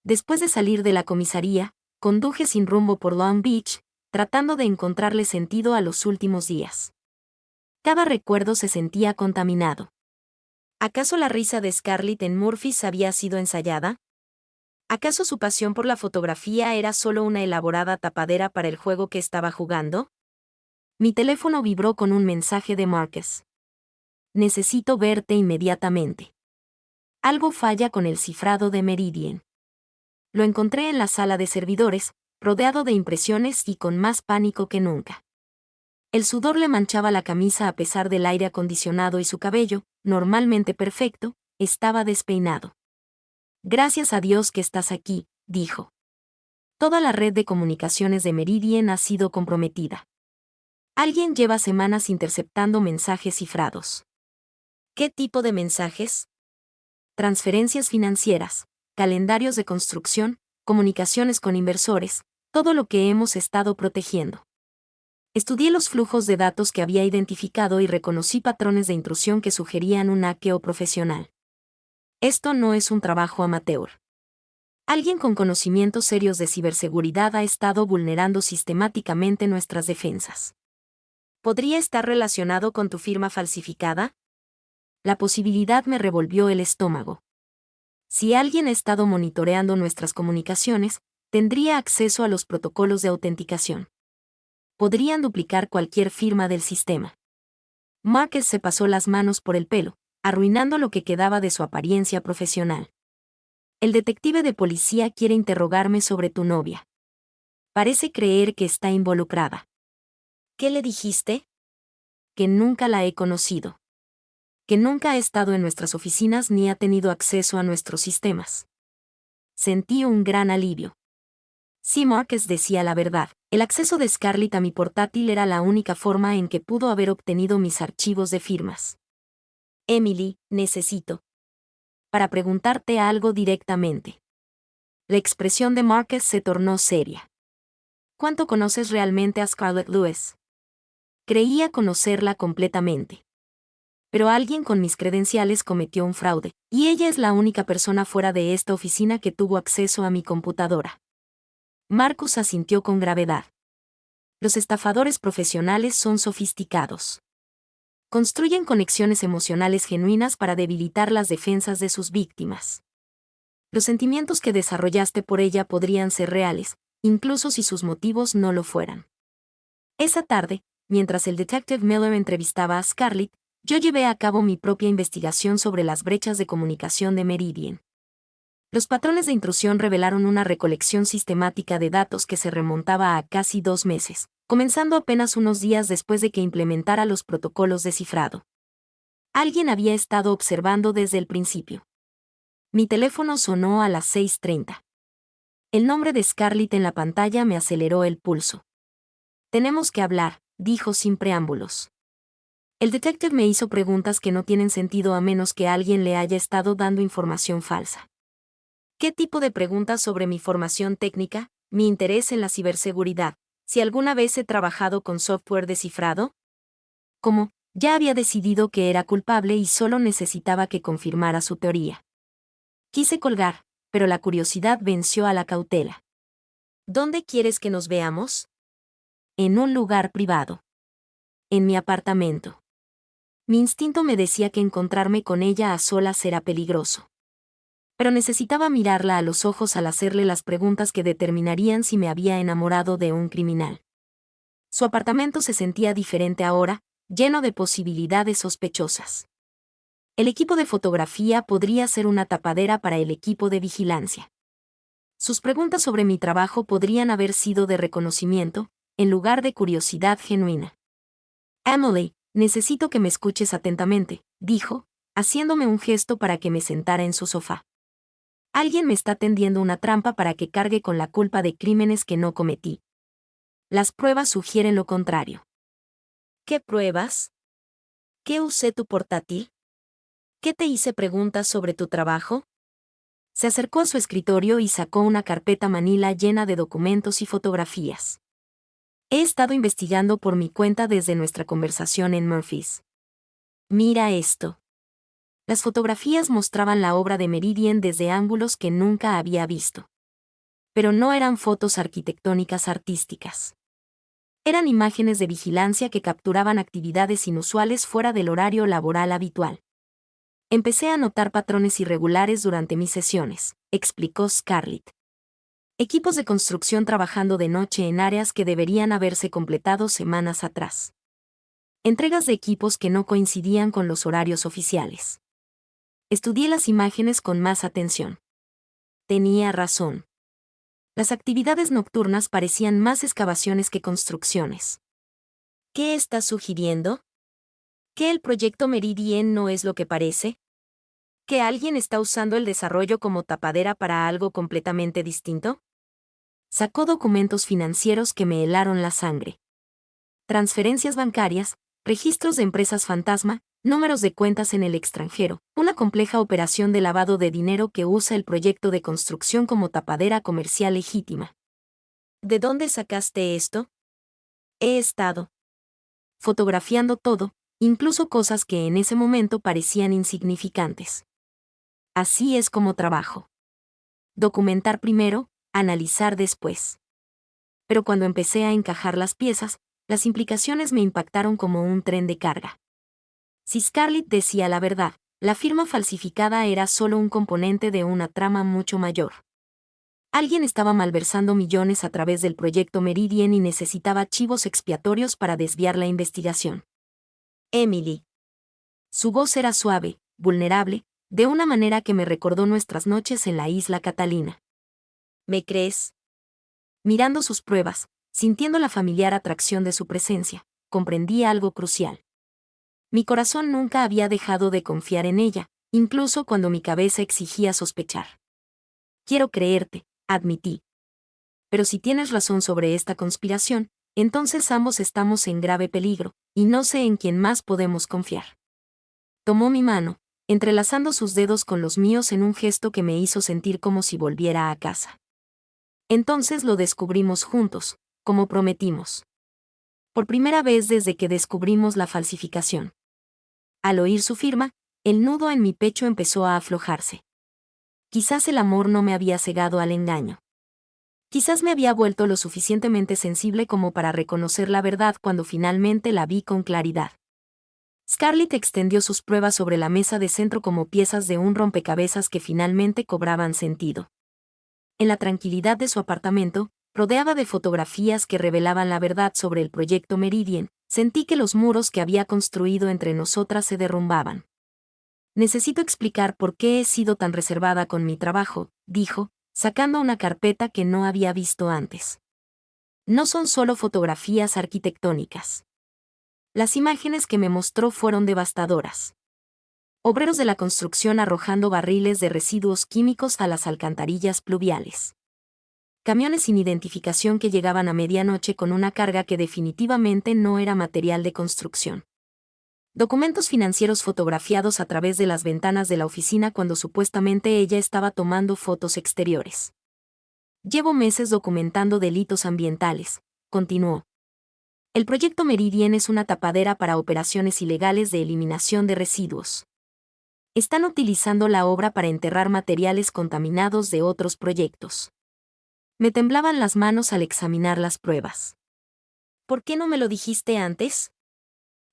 Después de salir de la comisaría, conduje sin rumbo por Long Beach, tratando de encontrarle sentido a los últimos días. Cada recuerdo se sentía contaminado. ¿Acaso la risa de Scarlett en Murphy's había sido ensayada? ¿Acaso su pasión por la fotografía era solo una elaborada tapadera para el juego que estaba jugando? Mi teléfono vibró con un mensaje de Marcus. Necesito verte inmediatamente. Algo falla con el cifrado de Meridian. Lo encontré en la sala de servidores, rodeado de impresiones y con más pánico que nunca. El sudor le manchaba la camisa a pesar del aire acondicionado y su cabello, normalmente perfecto, estaba despeinado. Gracias a Dios que estás aquí, dijo. Toda la red de comunicaciones de Meridian ha sido comprometida. Alguien lleva semanas interceptando mensajes cifrados. ¿Qué tipo de mensajes? Transferencias financieras, calendarios de construcción, comunicaciones con inversores, todo lo que hemos estado protegiendo. Estudié los flujos de datos que había identificado y reconocí patrones de intrusión que sugerían un hackeo profesional. Esto no es un trabajo amateur. Alguien con conocimientos serios de ciberseguridad ha estado vulnerando sistemáticamente nuestras defensas. ¿Podría estar relacionado con tu firma falsificada? La posibilidad me revolvió el estómago. Si alguien ha estado monitoreando nuestras comunicaciones, tendría acceso a los protocolos de autenticación. Podrían duplicar cualquier firma del sistema. Marcus se pasó las manos por el pelo, arruinando lo que quedaba de su apariencia profesional. El detective de policía quiere interrogarme sobre tu novia. Parece creer que está involucrada. ¿Qué le dijiste? Que nunca la he conocido. Que nunca ha estado en nuestras oficinas ni ha tenido acceso a nuestros sistemas. Sentí un gran alivio. Si Marcus decía la verdad, el acceso de Scarlett a mi portátil era la única forma en que pudo haber obtenido mis archivos de firmas. Emily, necesito. Para preguntarte algo directamente. La expresión de Marcus se tornó seria. ¿Cuánto conoces realmente a Scarlett Lewis? Creía conocerla completamente. Pero alguien con mis credenciales cometió un fraude, y ella es la única persona fuera de esta oficina que tuvo acceso a mi computadora. Marcus asintió con gravedad. Los estafadores profesionales son sofisticados. Construyen conexiones emocionales genuinas para debilitar las defensas de sus víctimas. Los sentimientos que desarrollaste por ella podrían ser reales, incluso si sus motivos no lo fueran. Esa tarde, mientras el detective Miller entrevistaba a Scarlett, yo llevé a cabo mi propia investigación sobre las brechas de comunicación de Meridian. Los patrones de intrusión revelaron una recolección sistemática de datos que se remontaba a casi 2 meses, comenzando apenas unos días después de que implementara los protocolos de cifrado. Alguien había estado observando desde el principio. Mi teléfono sonó a las 6:30. El nombre de Scarlett en la pantalla me aceleró el pulso. Tenemos que hablar, dijo sin preámbulos. El detective me hizo preguntas que no tienen sentido a menos que alguien le haya estado dando información falsa. ¿Qué tipo de preguntas sobre mi formación técnica, mi interés en la ciberseguridad, si alguna vez he trabajado con software descifrado? ¿Cómo? Ya había decidido que era culpable y solo necesitaba que confirmara su teoría. Quise colgar, pero la curiosidad venció a la cautela. ¿Dónde quieres que nos veamos? En un lugar privado. En mi apartamento. Mi instinto me decía que encontrarme con ella a solas era peligroso. Pero necesitaba mirarla a los ojos al hacerle las preguntas que determinarían si me había enamorado de un criminal. Su apartamento se sentía diferente ahora, lleno de posibilidades sospechosas. El equipo de fotografía podría ser una tapadera para el equipo de vigilancia. Sus preguntas sobre mi trabajo podrían haber sido de reconocimiento, en lugar de curiosidad genuina. Emily, necesito que me escuches atentamente, dijo, haciéndome un gesto para que me sentara en su sofá. Alguien me está tendiendo una trampa para que cargue con la culpa de crímenes que no cometí. Las pruebas sugieren lo contrario. ¿Qué pruebas? ¿Qué usé tu portátil? ¿Qué te hice preguntas sobre tu trabajo? Se acercó a su escritorio y sacó una carpeta manila llena de documentos y fotografías. He estado investigando por mi cuenta desde nuestra conversación en Murphy's. Mira esto. Las fotografías mostraban la obra de Meridian desde ángulos que nunca había visto. Pero no eran fotos arquitectónicas artísticas. Eran imágenes de vigilancia que capturaban actividades inusuales fuera del horario laboral habitual. Empecé a notar patrones irregulares durante mis sesiones, explicó Scarlett. Equipos de construcción trabajando de noche en áreas que deberían haberse completado semanas atrás. Entregas de equipos que no coincidían con los horarios oficiales. Estudié las imágenes con más atención. Tenía razón. Las actividades nocturnas parecían más excavaciones que construcciones. ¿Qué estás sugiriendo? ¿Que el proyecto Meridian no es lo que parece? ¿Que alguien está usando el desarrollo como tapadera para algo completamente distinto? Sacó documentos financieros que me helaron la sangre. Transferencias bancarias, registros de empresas fantasma, números de cuentas en el extranjero, una compleja operación de lavado de dinero que usa el proyecto de construcción como tapadera comercial legítima. ¿De dónde sacaste esto? He estado fotografiando todo, incluso cosas que en ese momento parecían insignificantes. Así es como trabajo. Documentar primero, analizar después. Pero cuando empecé a encajar las piezas, las implicaciones me impactaron como un tren de carga. Si Scarlett decía la verdad, la firma falsificada era solo un componente de una trama mucho mayor. Alguien estaba malversando millones a través del proyecto Meridian y necesitaba chivos expiatorios para desviar la investigación. Emily. Su voz era suave, vulnerable, de una manera que me recordó nuestras noches en la isla Catalina. ¿Me crees? Mirando sus pruebas, sintiendo la familiar atracción de su presencia, comprendí algo crucial. Mi corazón nunca había dejado de confiar en ella, incluso cuando mi cabeza exigía sospechar. Quiero creerte, admití. Pero si tienes razón sobre esta conspiración, entonces ambos estamos en grave peligro, y no sé en quién más podemos confiar. Tomó mi mano, entrelazando sus dedos con los míos en un gesto que me hizo sentir como si volviera a casa. Entonces lo descubrimos juntos, como prometimos. Por primera vez desde que descubrimos la falsificación. Al oír su firma, el nudo en mi pecho empezó a aflojarse. Quizás el amor no me había cegado al engaño. Quizás me había vuelto lo suficientemente sensible como para reconocer la verdad cuando finalmente la vi con claridad. Scarlett extendió sus pruebas sobre la mesa de centro como piezas de un rompecabezas que finalmente cobraban sentido. En la tranquilidad de su apartamento, rodeada de fotografías que revelaban la verdad sobre el proyecto Meridian, sentí que los muros que había construido entre nosotras se derrumbaban. Necesito explicar por qué he sido tan reservada con mi trabajo, dijo, sacando una carpeta que no había visto antes. No son solo fotografías arquitectónicas. Las imágenes que me mostró fueron devastadoras. Obreros de la construcción arrojando barriles de residuos químicos a las alcantarillas pluviales. Camiones sin identificación que llegaban a medianoche con una carga que definitivamente no era material de construcción. Documentos financieros fotografiados a través de las ventanas de la oficina cuando supuestamente ella estaba tomando fotos exteriores. Llevo meses documentando delitos ambientales, continuó. El proyecto Meridian es una tapadera para operaciones ilegales de eliminación de residuos. Están utilizando la obra para enterrar materiales contaminados de otros proyectos. Me temblaban las manos al examinar las pruebas. ¿Por qué no me lo dijiste antes?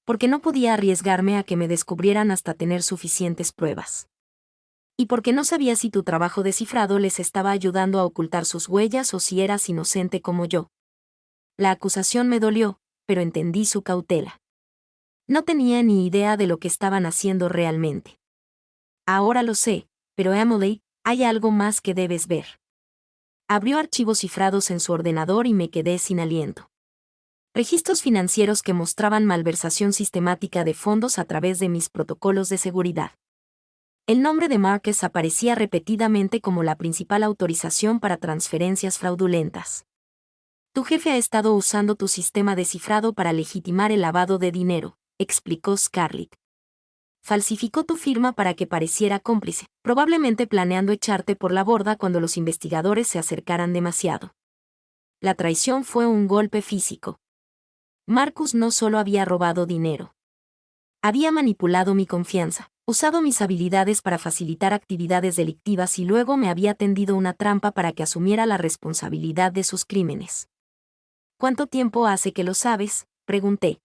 Porque no podía arriesgarme a que me descubrieran hasta tener suficientes pruebas. Y porque no sabía si tu trabajo de cifrado les estaba ayudando a ocultar sus huellas o si eras inocente como yo. La acusación me dolió, pero entendí su cautela. No tenía ni idea de lo que estaban haciendo realmente. Ahora lo sé, pero Emily, hay algo más que debes ver. Abrió archivos cifrados en su ordenador y me quedé sin aliento. Registros financieros que mostraban malversación sistemática de fondos a través de mis protocolos de seguridad. El nombre de Marcus aparecía repetidamente como la principal autorización para transferencias fraudulentas. Tu jefe ha estado usando tu sistema de cifrado para legitimar el lavado de dinero, explicó Scarlett. Falsificó tu firma para que pareciera cómplice, probablemente planeando echarte por la borda cuando los investigadores se acercaran demasiado. La traición fue un golpe físico. Marcus no solo había robado dinero. Había manipulado mi confianza, usado mis habilidades para facilitar actividades delictivas y luego me había tendido una trampa para que asumiera la responsabilidad de sus crímenes. ¿Cuánto tiempo hace que lo sabes?, pregunté.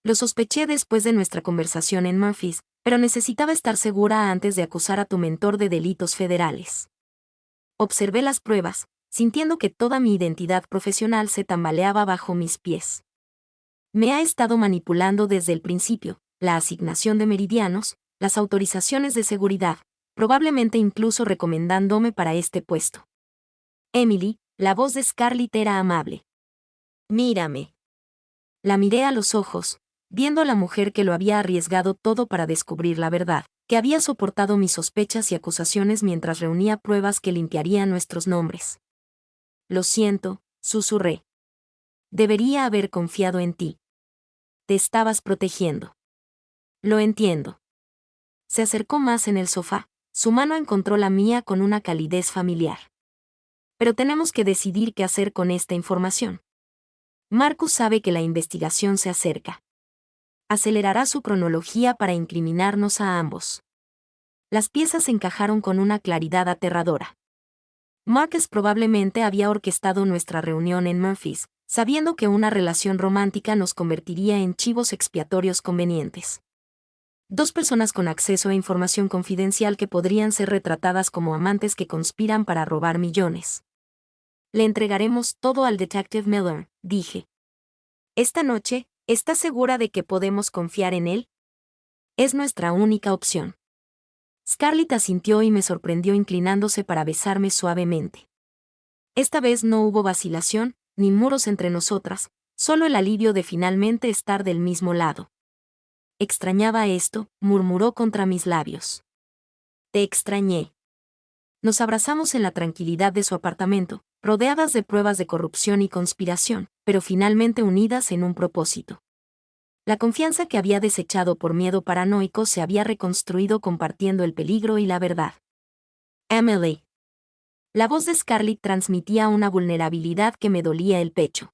Lo sospeché después de nuestra conversación en Murphy's, pero necesitaba estar segura antes de acusar a tu mentor de delitos federales. Observé las pruebas, sintiendo que toda mi identidad profesional se tambaleaba bajo mis pies. Me ha estado manipulando desde el principio, la asignación de meridianos, las autorizaciones de seguridad, probablemente incluso recomendándome para este puesto. Emily, la voz de Scarlett era amable. Mírame. La miré a los ojos, viendo a la mujer que lo había arriesgado todo para descubrir la verdad, que había soportado mis sospechas y acusaciones mientras reunía pruebas que limpiarían nuestros nombres. Lo siento, susurré. Debería haber confiado en ti. Te estabas protegiendo. Lo entiendo. Se acercó más en el sofá, su mano encontró la mía con una calidez familiar. Pero tenemos que decidir qué hacer con esta información. Marcus sabe que la investigación se acerca. Acelerará su cronología para incriminarnos a ambos. Las piezas encajaron con una claridad aterradora. Marcus probablemente había orquestado nuestra reunión en Murphy's, sabiendo que una relación romántica nos convertiría en chivos expiatorios convenientes. Dos personas con acceso a información confidencial que podrían ser retratadas como amantes que conspiran para robar millones. Le entregaremos todo al Detective Miller, dije. Esta noche, ¿estás segura de que podemos confiar en él? Es nuestra única opción. Scarlett asintió y me sorprendió inclinándose para besarme suavemente. Esta vez no hubo vacilación, ni muros entre nosotras, solo el alivio de finalmente estar del mismo lado. Extrañaba esto, murmuró contra mis labios. Te extrañé. Nos abrazamos en la tranquilidad de su apartamento, rodeadas de pruebas de corrupción y conspiración, pero finalmente unidas en un propósito. La confianza que había desechado por miedo paranoico se había reconstruido compartiendo el peligro y la verdad. Emily. La voz de Scarlett transmitía una vulnerabilidad que me dolía el pecho.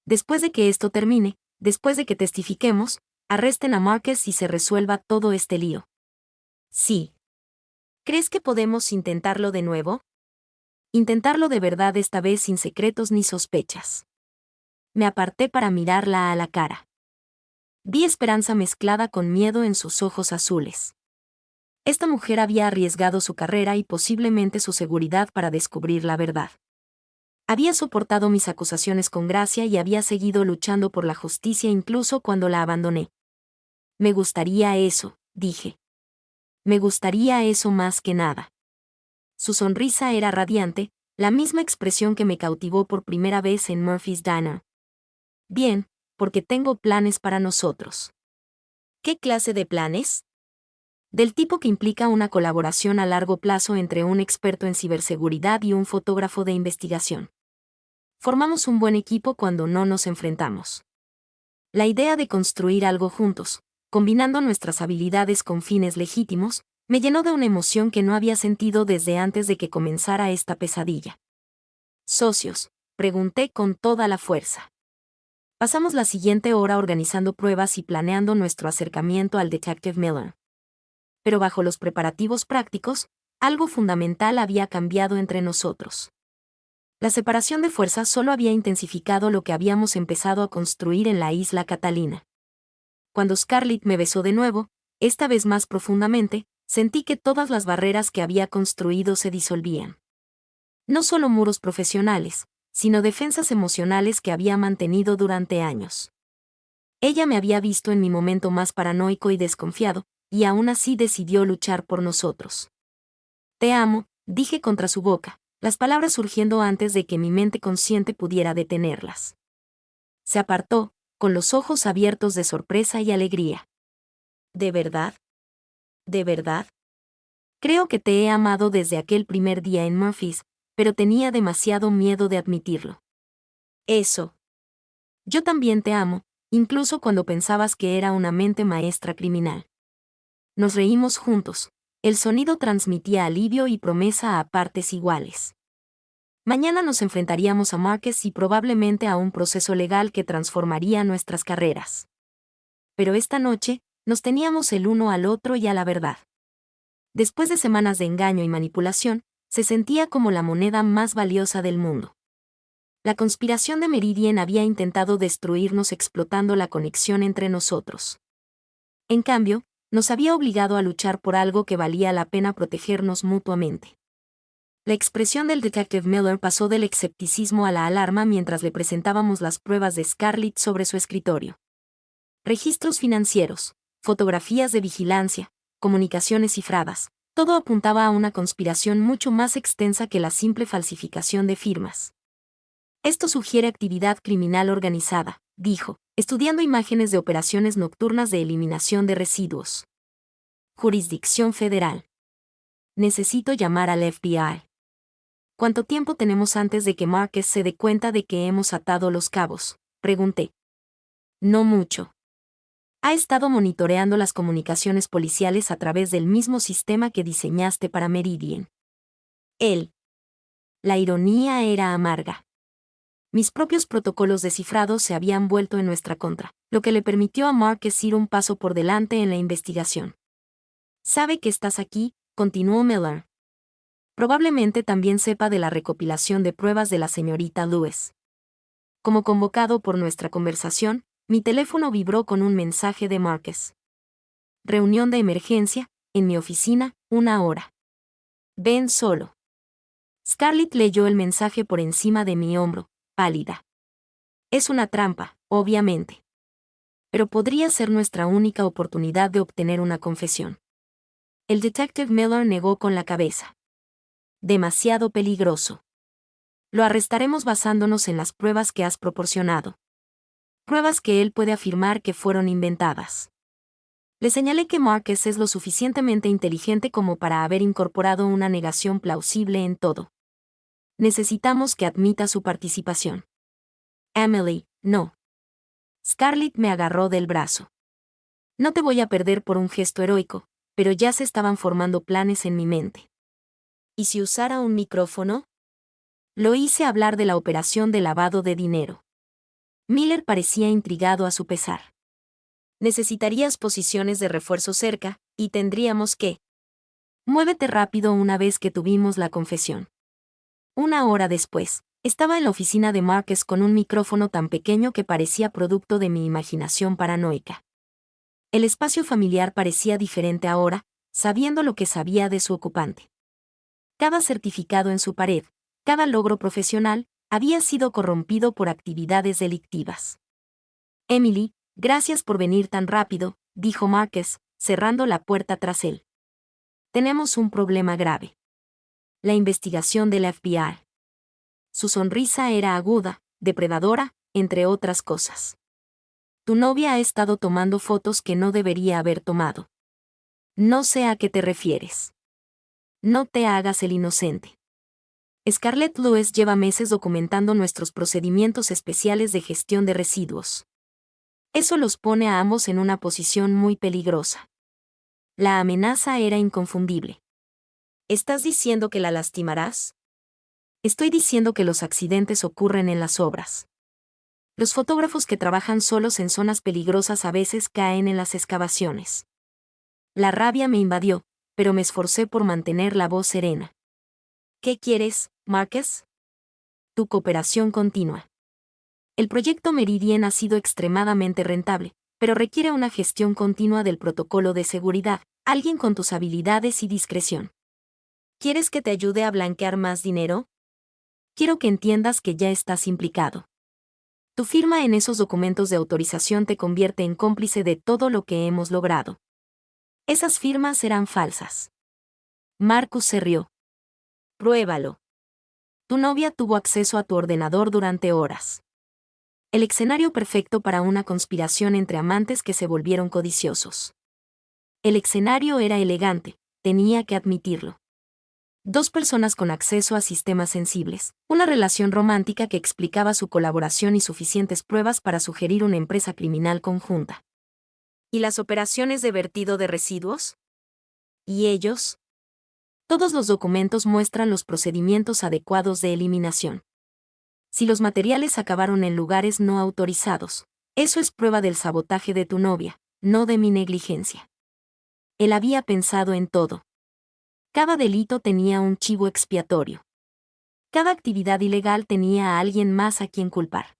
Después de que esto termine, después de que testifiquemos, arresten a Marcus y se resuelva todo este lío. Sí. ¿Crees que podemos intentarlo de nuevo? Intentarlo de verdad esta vez sin secretos ni sospechas. Me aparté para mirarla a la cara. Vi esperanza mezclada con miedo en sus ojos azules. Esta mujer había arriesgado su carrera y posiblemente su seguridad para descubrir la verdad. Había soportado mis acusaciones con gracia y había seguido luchando por la justicia incluso cuando la abandoné. Me gustaría eso, dije. Me gustaría eso más que nada. Su sonrisa era radiante, la misma expresión que me cautivó por primera vez en Murphy's Diner. Bien, porque tengo planes para nosotros. ¿Qué clase de planes? Del tipo que implica una colaboración a largo plazo entre un experto en ciberseguridad y un fotógrafo de investigación. Formamos un buen equipo cuando no nos enfrentamos. La idea de construir algo juntos, combinando nuestras habilidades con fines legítimos, me llenó de una emoción que no había sentido desde antes de que comenzara esta pesadilla. ¿Socios?, pregunté con toda la fuerza. Pasamos la siguiente hora organizando pruebas y planeando nuestro acercamiento al Detective Miller. Pero bajo los preparativos prácticos, algo fundamental había cambiado entre nosotros. La separación de fuerzas solo había intensificado lo que habíamos empezado a construir en la isla Catalina. Cuando Scarlett me besó de nuevo, esta vez más profundamente, sentí que todas las barreras que había construido se disolvían. No solo muros profesionales, sino defensas emocionales que había mantenido durante años. Ella me había visto en mi momento más paranoico y desconfiado, y aún así decidió luchar por nosotros. Te amo, dije contra su boca, las palabras surgiendo antes de que mi mente consciente pudiera detenerlas. Se apartó, con los ojos abiertos de sorpresa y alegría. ¿De verdad? ¿De verdad? Creo que te he amado desde aquel primer día en Murphy's, pero tenía demasiado miedo de admitirlo. Eso. Yo también te amo, incluso cuando pensabas que era una mente maestra criminal. Nos reímos juntos. El sonido transmitía alivio y promesa a partes iguales. Mañana nos enfrentaríamos a Marcus y probablemente a un proceso legal que transformaría nuestras carreras. Pero esta noche, nos teníamos el uno al otro y a la verdad. Después de semanas de engaño y manipulación, se sentía como la moneda más valiosa del mundo. La conspiración de Meridian había intentado destruirnos explotando la conexión entre nosotros. En cambio, nos había obligado a luchar por algo que valía la pena protegernos mutuamente. La expresión del Detective Miller pasó del escepticismo a la alarma mientras le presentábamos las pruebas de Scarlett sobre su escritorio. Registros financieros, fotografías de vigilancia, comunicaciones cifradas, todo apuntaba a una conspiración mucho más extensa que la simple falsificación de firmas. Esto sugiere actividad criminal organizada, dijo, estudiando imágenes de operaciones nocturnas de eliminación de residuos. Jurisdicción federal. Necesito llamar al FBI. ¿Cuánto tiempo tenemos antes de que Marcus se dé cuenta de que hemos atado los cabos?, pregunté. No mucho. Ha estado monitoreando las comunicaciones policiales a través del mismo sistema que diseñaste para Meridian. Él. La ironía era amarga. Mis propios protocolos descifrados se habían vuelto en nuestra contra, lo que le permitió a Marcus ir un paso por delante en la investigación. Sabe que estás aquí, continuó Miller. Probablemente también sepa de la recopilación de pruebas de la señorita Lewis. Como convocado por nuestra conversación, mi teléfono vibró con un mensaje de Marcus. Reunión de emergencia, en mi oficina, 1 hora. Ven solo. Scarlett leyó el mensaje por encima de mi hombro, pálida. Es una trampa, obviamente. Pero podría ser nuestra única oportunidad de obtener una confesión. El detective Miller negó con la cabeza. Demasiado peligroso. Lo arrestaremos basándonos en las pruebas que has proporcionado. Pruebas que él puede afirmar que fueron inventadas. Le señalé que Marcus es lo suficientemente inteligente como para haber incorporado una negación plausible en todo. Necesitamos que admita su participación. Emily, no. Scarlett me agarró del brazo. No te voy a perder por un gesto heroico, pero ya se estaban formando planes en mi mente. ¿Y si usara un micrófono? Lo hice hablar de la operación de lavado de dinero. Miller parecía intrigado a su pesar. Necesitarías posiciones de refuerzo cerca, y tendríamos que... Muévete rápido una vez que tuvimos la confesión. Una hora después, estaba en la oficina de Marcus con un micrófono tan pequeño que parecía producto de mi imaginación paranoica. El espacio familiar parecía diferente ahora, sabiendo lo que sabía de su ocupante. Cada certificado en su pared, cada logro profesional, había sido corrompido por actividades delictivas. Emily, gracias por venir tan rápido, dijo Marcus, cerrando la puerta tras él. Tenemos un problema grave. La investigación del FBI. Su sonrisa era aguda, depredadora, entre otras cosas. Tu novia ha estado tomando fotos que no debería haber tomado. No sé a qué te refieres. No te hagas el inocente. Scarlett Lewis lleva meses documentando nuestros procedimientos especiales de gestión de residuos. Eso los pone a ambos en una posición muy peligrosa. La amenaza era inconfundible. ¿Estás diciendo que la lastimarás? Estoy diciendo que los accidentes ocurren en las obras. Los fotógrafos que trabajan solos en zonas peligrosas a veces caen en las excavaciones. La rabia me invadió, pero me esforcé por mantener la voz serena. ¿Qué quieres, Marcus? Tu cooperación continua. El proyecto Meridien ha sido extremadamente rentable, pero requiere una gestión continua del protocolo de seguridad, alguien con tus habilidades y discreción. ¿Quieres que te ayude a blanquear más dinero? Quiero que entiendas que ya estás implicado. Tu firma en esos documentos de autorización te convierte en cómplice de todo lo que hemos logrado. Esas firmas eran falsas. Marcus se rió. Pruébalo. Tu novia tuvo acceso a tu ordenador durante horas. El escenario perfecto para una conspiración entre amantes que se volvieron codiciosos. El escenario era elegante, tenía que admitirlo. Dos personas con acceso a sistemas sensibles, una relación romántica que explicaba su colaboración y suficientes pruebas para sugerir una empresa criminal conjunta. ¿Y las operaciones de vertido de residuos? ¿Y ellos? Todos los documentos muestran los procedimientos adecuados de eliminación. Si los materiales acabaron en lugares no autorizados, eso es prueba del sabotaje de tu novia, no de mi negligencia. Él había pensado en todo. Cada delito tenía un chivo expiatorio. Cada actividad ilegal tenía a alguien más a quien culpar.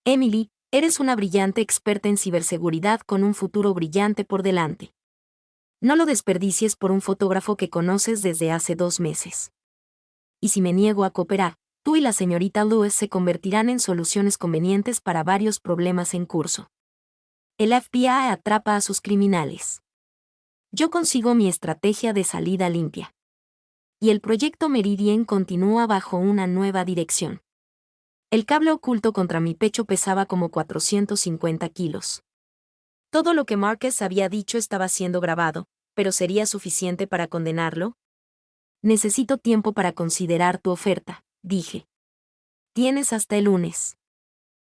Emily, eres una brillante experta en ciberseguridad con un futuro brillante por delante. No lo desperdicies por un fotógrafo que conoces desde hace 2 meses. Y si me niego a cooperar, tú y la señorita Lewis se convertirán en soluciones convenientes para varios problemas en curso. El FBI atrapa a sus criminales. Yo consigo mi estrategia de salida limpia. Y el proyecto Meridien continúa bajo una nueva dirección. El cable oculto contra mi pecho pesaba como 450 kilos. Todo lo que Marcus había dicho estaba siendo grabado, pero ¿sería suficiente para condenarlo? Necesito tiempo para considerar tu oferta, dije. Tienes hasta el lunes.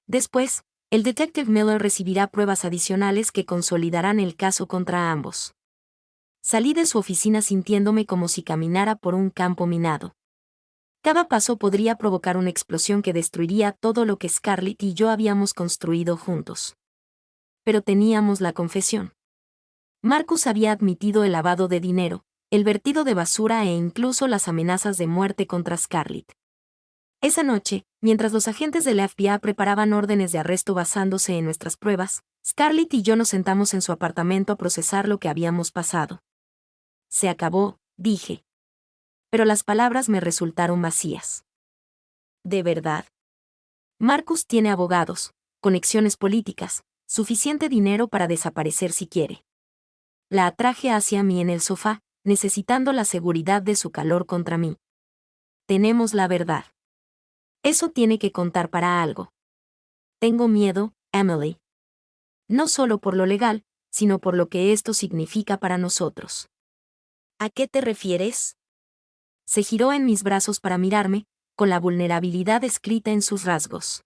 Después, el detective Miller recibirá pruebas adicionales que consolidarán el caso contra ambos. Salí de su oficina sintiéndome como si caminara por un campo minado. Cada paso podría provocar una explosión que destruiría todo lo que Scarlett y yo habíamos construido juntos. Pero teníamos la confesión. Marcus había admitido el lavado de dinero, el vertido de basura e incluso las amenazas de muerte contra Scarlett. Esa noche, mientras los agentes del FBI preparaban órdenes de arresto basándose en nuestras pruebas, Scarlett y yo nos sentamos en su apartamento a procesar lo que habíamos pasado. Se acabó, dije. Pero las palabras me resultaron vacías. ¿De verdad? Marcus tiene abogados, conexiones políticas, suficiente dinero para desaparecer si quiere. La atraje hacia mí en el sofá, necesitando la seguridad de su calor contra mí. Tenemos la verdad. Eso tiene que contar para algo. Tengo miedo, Emily. No solo por lo legal, sino por lo que esto significa para nosotros. ¿A qué te refieres? Se giró en mis brazos para mirarme, con la vulnerabilidad escrita en sus rasgos.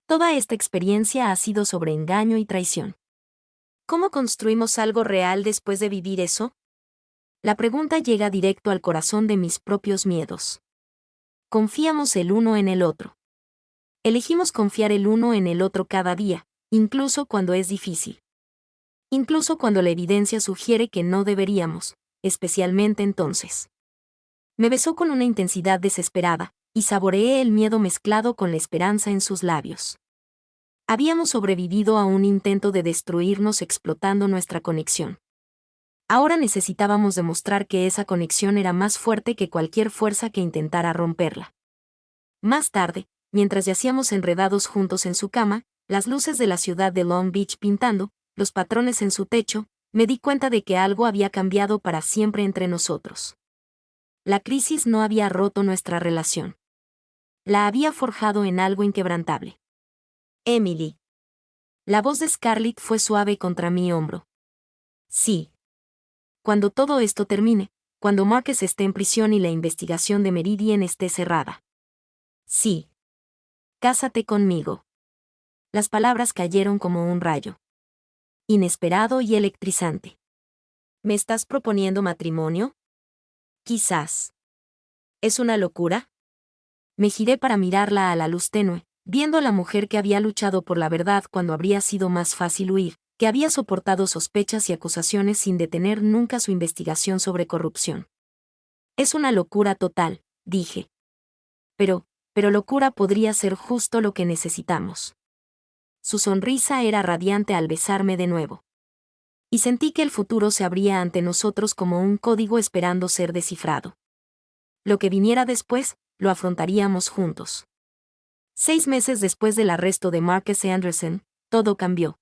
Toda esta experiencia ha sido sobre engaño y traición. ¿Cómo construimos algo real después de vivir eso? La pregunta llega directo al corazón de mis propios miedos. Confiamos el uno en el otro. Elegimos confiar el uno en el otro cada día, incluso cuando es difícil. Incluso cuando la evidencia sugiere que no deberíamos, especialmente entonces. Me besó con una intensidad desesperada, y saboreé el miedo mezclado con la esperanza en sus labios. Habíamos sobrevivido a un intento de destruirnos explotando nuestra conexión. Ahora necesitábamos demostrar que esa conexión era más fuerte que cualquier fuerza que intentara romperla. Más tarde, mientras yacíamos enredados juntos en su cama, las luces de la ciudad de Long Beach pintando, los patrones en su techo, me di cuenta de que algo había cambiado para siempre entre nosotros. La crisis no había roto nuestra relación. La había forjado en algo inquebrantable. Emily. La voz de Scarlett fue suave contra mi hombro. Sí. Cuando todo esto termine, cuando Marcus esté en prisión y la investigación de Meridian esté cerrada. Sí. Cásate conmigo. Las palabras cayeron como un rayo. Inesperado y electrizante. ¿Me estás proponiendo matrimonio? Quizás. ¿Es una locura? Me giré para mirarla a la luz tenue, viendo a la mujer que había luchado por la verdad cuando habría sido más fácil huir, que había soportado sospechas y acusaciones sin detener nunca su investigación sobre corrupción. Es una locura total, dije. Pero locura podría ser justo lo que necesitamos. Su sonrisa era radiante al besarme de nuevo. Y sentí que el futuro se abría ante nosotros como un código esperando ser descifrado. Lo que viniera después, lo afrontaríamos juntos. 6 meses después del arresto de Marcus Anderson, todo cambió.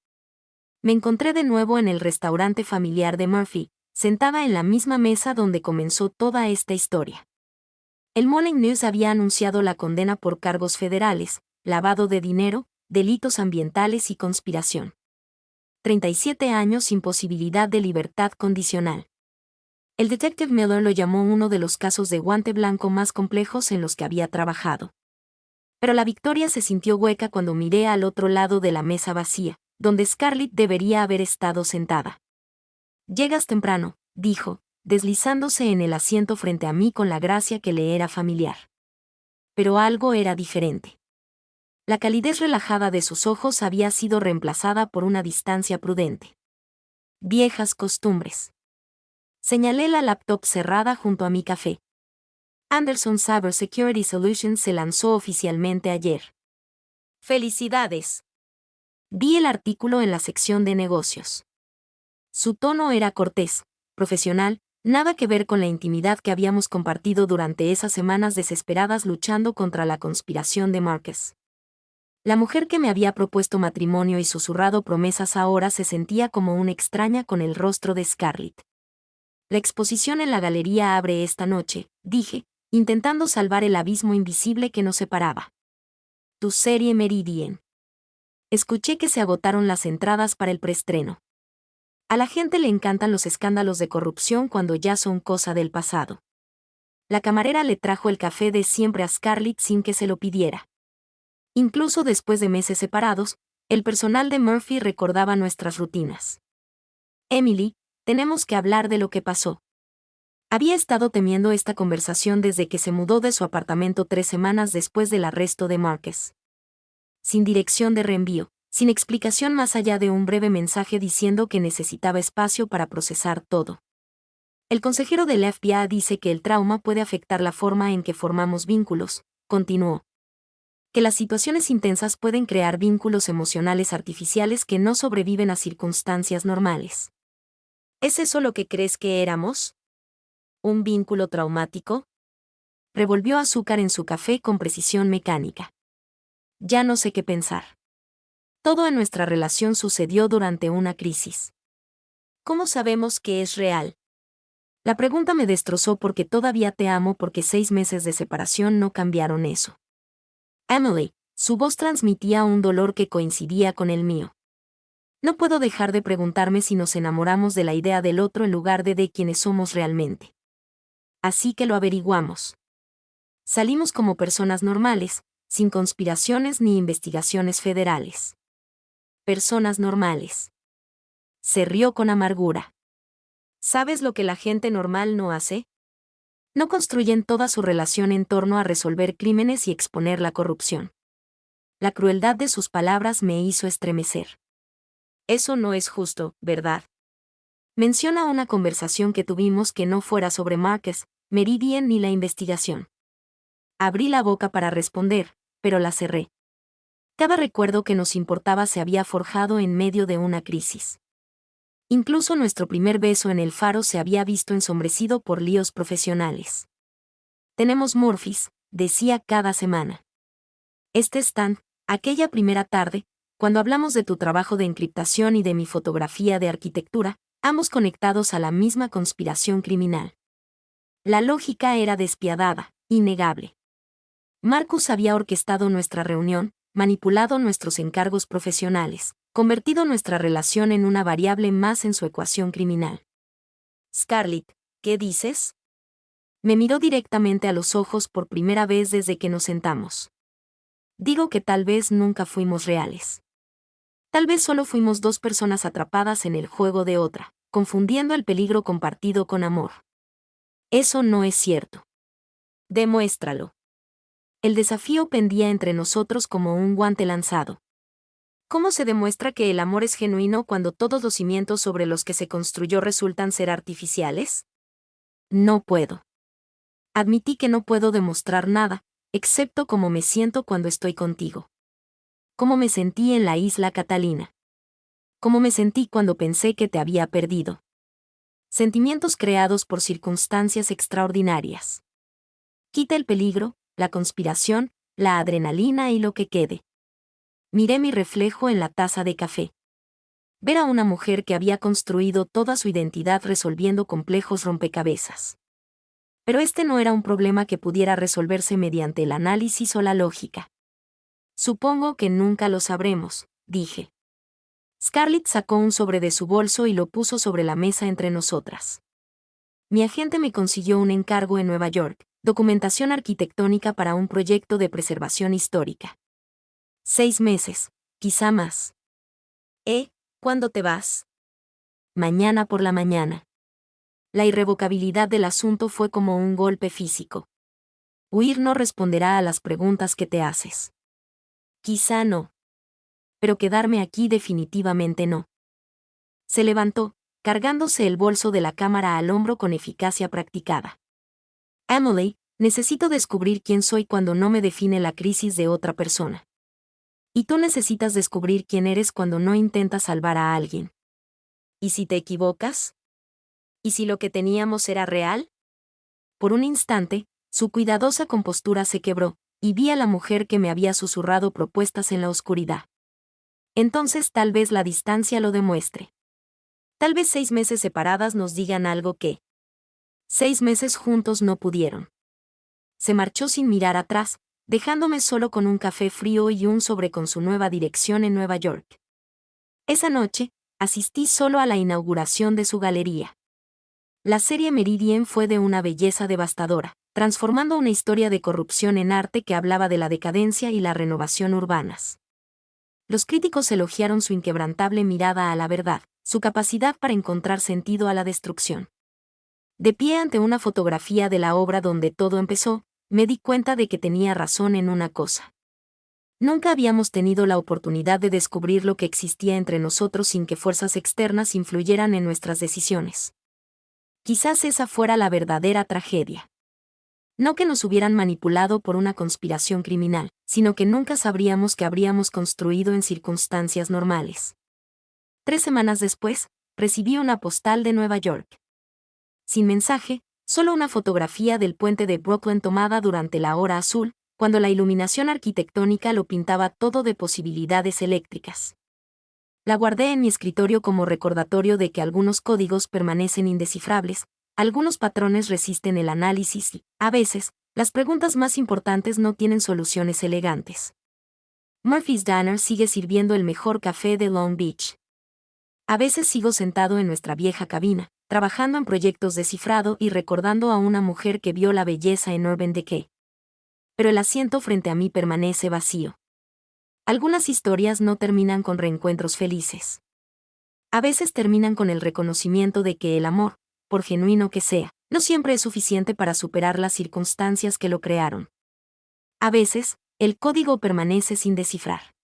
Me encontré de nuevo en el restaurante familiar de Murphy, sentada en la misma mesa donde comenzó toda esta historia. El Morning News había anunciado la condena por cargos federales, lavado de dinero, delitos ambientales y conspiración. 37 años sin posibilidad de libertad condicional. El detective Miller lo llamó uno de los casos de guante blanco más complejos en los que había trabajado. Pero la victoria se sintió hueca cuando miré al otro lado de la mesa vacía, donde Scarlett debería haber estado sentada. Llegas temprano, dijo, deslizándose en el asiento frente a mí con la gracia que le era familiar. Pero algo era diferente. La calidez relajada de sus ojos había sido reemplazada por una distancia prudente. Viejas costumbres. Señalé la laptop cerrada junto a mi café. Anderson Cyber Security Solutions se lanzó oficialmente ayer. ¡Felicidades! Vi el artículo en la sección de negocios. Su tono era cortés, profesional, nada que ver con la intimidad que habíamos compartido durante esas semanas desesperadas luchando contra la conspiración de Marcus. La mujer que me había propuesto matrimonio y susurrado promesas ahora se sentía como una extraña con el rostro de Scarlett. La exposición en la galería abre esta noche, dije, intentando salvar el abismo invisible que nos separaba. Tu serie Meridian. Escuché que se agotaron las entradas para el preestreno. A la gente le encantan los escándalos de corrupción cuando ya son cosa del pasado. La camarera le trajo el café de siempre a Scarlett sin que se lo pidiera. Incluso después de meses separados, el personal de Murphy recordaba nuestras rutinas. Emily, tenemos que hablar de lo que pasó. Había estado temiendo esta conversación desde que se mudó de su apartamento 3 semanas después del arresto de Marcus. Sin dirección de reenvío, sin explicación más allá de un breve mensaje diciendo que necesitaba espacio para procesar todo. El consejero del FBI dice que el trauma puede afectar la forma en que formamos vínculos, continuó. Que las situaciones intensas pueden crear vínculos emocionales artificiales que no sobreviven a circunstancias normales. ¿Es eso lo que crees que éramos? ¿Un vínculo traumático? Revolvió azúcar en su café con precisión mecánica. Ya no sé qué pensar. Todo en nuestra relación sucedió durante una crisis. ¿Cómo sabemos que es real? La pregunta me destrozó porque todavía te amo porque 6 meses de separación no cambiaron eso. Emily, su voz transmitía un dolor que coincidía con el mío. No puedo dejar de preguntarme si nos enamoramos de la idea del otro en lugar de quienes somos realmente. Así que lo averiguamos. Salimos como personas normales, sin conspiraciones ni investigaciones federales. Personas normales. Se rió con amargura. ¿Sabes lo que la gente normal no hace? No construyen toda su relación en torno a resolver crímenes y exponer la corrupción. La crueldad de sus palabras me hizo estremecer. Eso no es justo, ¿verdad? Menciona una conversación que tuvimos que no fuera sobre Marcus, Meridian ni la investigación. Abrí la boca para responder, pero la cerré. Cada recuerdo que nos importaba se había forjado en medio de una crisis. Incluso nuestro primer beso en el faro se había visto ensombrecido por líos profesionales. Tenemos Murphys, decía cada semana. Este stand, aquella primera tarde, cuando hablamos de tu trabajo de encriptación y de mi fotografía de arquitectura, ambos conectados a la misma conspiración criminal. La lógica era despiadada, innegable. Marcus había orquestado nuestra reunión, manipulado nuestros encargos profesionales, convertido nuestra relación en una variable más en su ecuación criminal. Scarlett, ¿qué dices? Me miró directamente a los ojos por primera vez desde que nos sentamos. Digo que tal vez nunca fuimos reales. Tal vez solo fuimos dos personas atrapadas en el juego de otra, confundiendo el peligro compartido con amor. Eso no es cierto. Demuéstralo. El desafío pendía entre nosotros como un guante lanzado. ¿Cómo se demuestra que el amor es genuino cuando todos los cimientos sobre los que se construyó resultan ser artificiales? No puedo. Admití que no puedo demostrar nada, excepto cómo me siento cuando estoy contigo. Cómo me sentí en la isla Catalina. Cómo me sentí cuando pensé que te había perdido. Sentimientos creados por circunstancias extraordinarias. Quita el peligro, la conspiración, la adrenalina y lo que quede. Miré mi reflejo en la taza de café. Ver a una mujer que había construido toda su identidad resolviendo complejos rompecabezas. Pero este no era un problema que pudiera resolverse mediante el análisis o la lógica. Supongo que nunca lo sabremos, dije. Scarlett sacó un sobre de su bolso y lo puso sobre la mesa entre nosotras. Mi agente me consiguió un encargo en Nueva York, documentación arquitectónica para un proyecto de preservación histórica. 6 meses, quizá más. ¿Cuándo te vas? Mañana por la mañana. La irrevocabilidad del asunto fue como un golpe físico. Huir no responderá a las preguntas que te haces. Quizá no. Pero quedarme aquí definitivamente no. Se levantó, cargándose el bolso de la cámara al hombro con eficacia practicada. Emily, necesito descubrir quién soy cuando no me define la crisis de otra persona. Y tú necesitas descubrir quién eres cuando no intentas salvar a alguien. ¿Y si te equivocas? ¿Y si lo que teníamos era real? Por un instante, su cuidadosa compostura se quebró, y vi a la mujer que me había susurrado propuestas en la oscuridad. Entonces tal vez la distancia lo demuestre. Tal vez 6 meses separadas nos digan algo que 6 meses juntos no pudieron. Se marchó sin mirar atrás, dejándome solo con un café frío y un sobre con su nueva dirección en Nueva York. Esa noche, asistí solo a la inauguración de su galería. La serie Meridian fue de una belleza devastadora, transformando una historia de corrupción en arte que hablaba de la decadencia y la renovación urbanas. Los críticos elogiaron su inquebrantable mirada a la verdad, su capacidad para encontrar sentido a la destrucción. De pie ante una fotografía de la obra donde todo empezó, me di cuenta de que tenía razón en una cosa. Nunca habíamos tenido la oportunidad de descubrir lo que existía entre nosotros sin que fuerzas externas influyeran en nuestras decisiones. Quizás esa fuera la verdadera tragedia. No que nos hubieran manipulado por una conspiración criminal, sino que nunca sabríamos que habríamos construido en circunstancias normales. 3 semanas después, recibí una postal de Nueva York. Sin mensaje, solo una fotografía del puente de Brooklyn tomada durante la hora azul, cuando la iluminación arquitectónica lo pintaba todo de posibilidades eléctricas. La guardé en mi escritorio como recordatorio de que algunos códigos permanecen indescifrables, algunos patrones resisten el análisis y, a veces, las preguntas más importantes no tienen soluciones elegantes. Murphy's Diner sigue sirviendo el mejor café de Long Beach. A veces sigo sentado en nuestra vieja cabina, trabajando en proyectos de cifrado y recordando a una mujer que vio la belleza en Urban Decay. Pero el asiento frente a mí permanece vacío. Algunas historias no terminan con reencuentros felices. A veces terminan con el reconocimiento de que el amor, por genuino que sea, no siempre es suficiente para superar las circunstancias que lo crearon. A veces, el código permanece sin descifrar.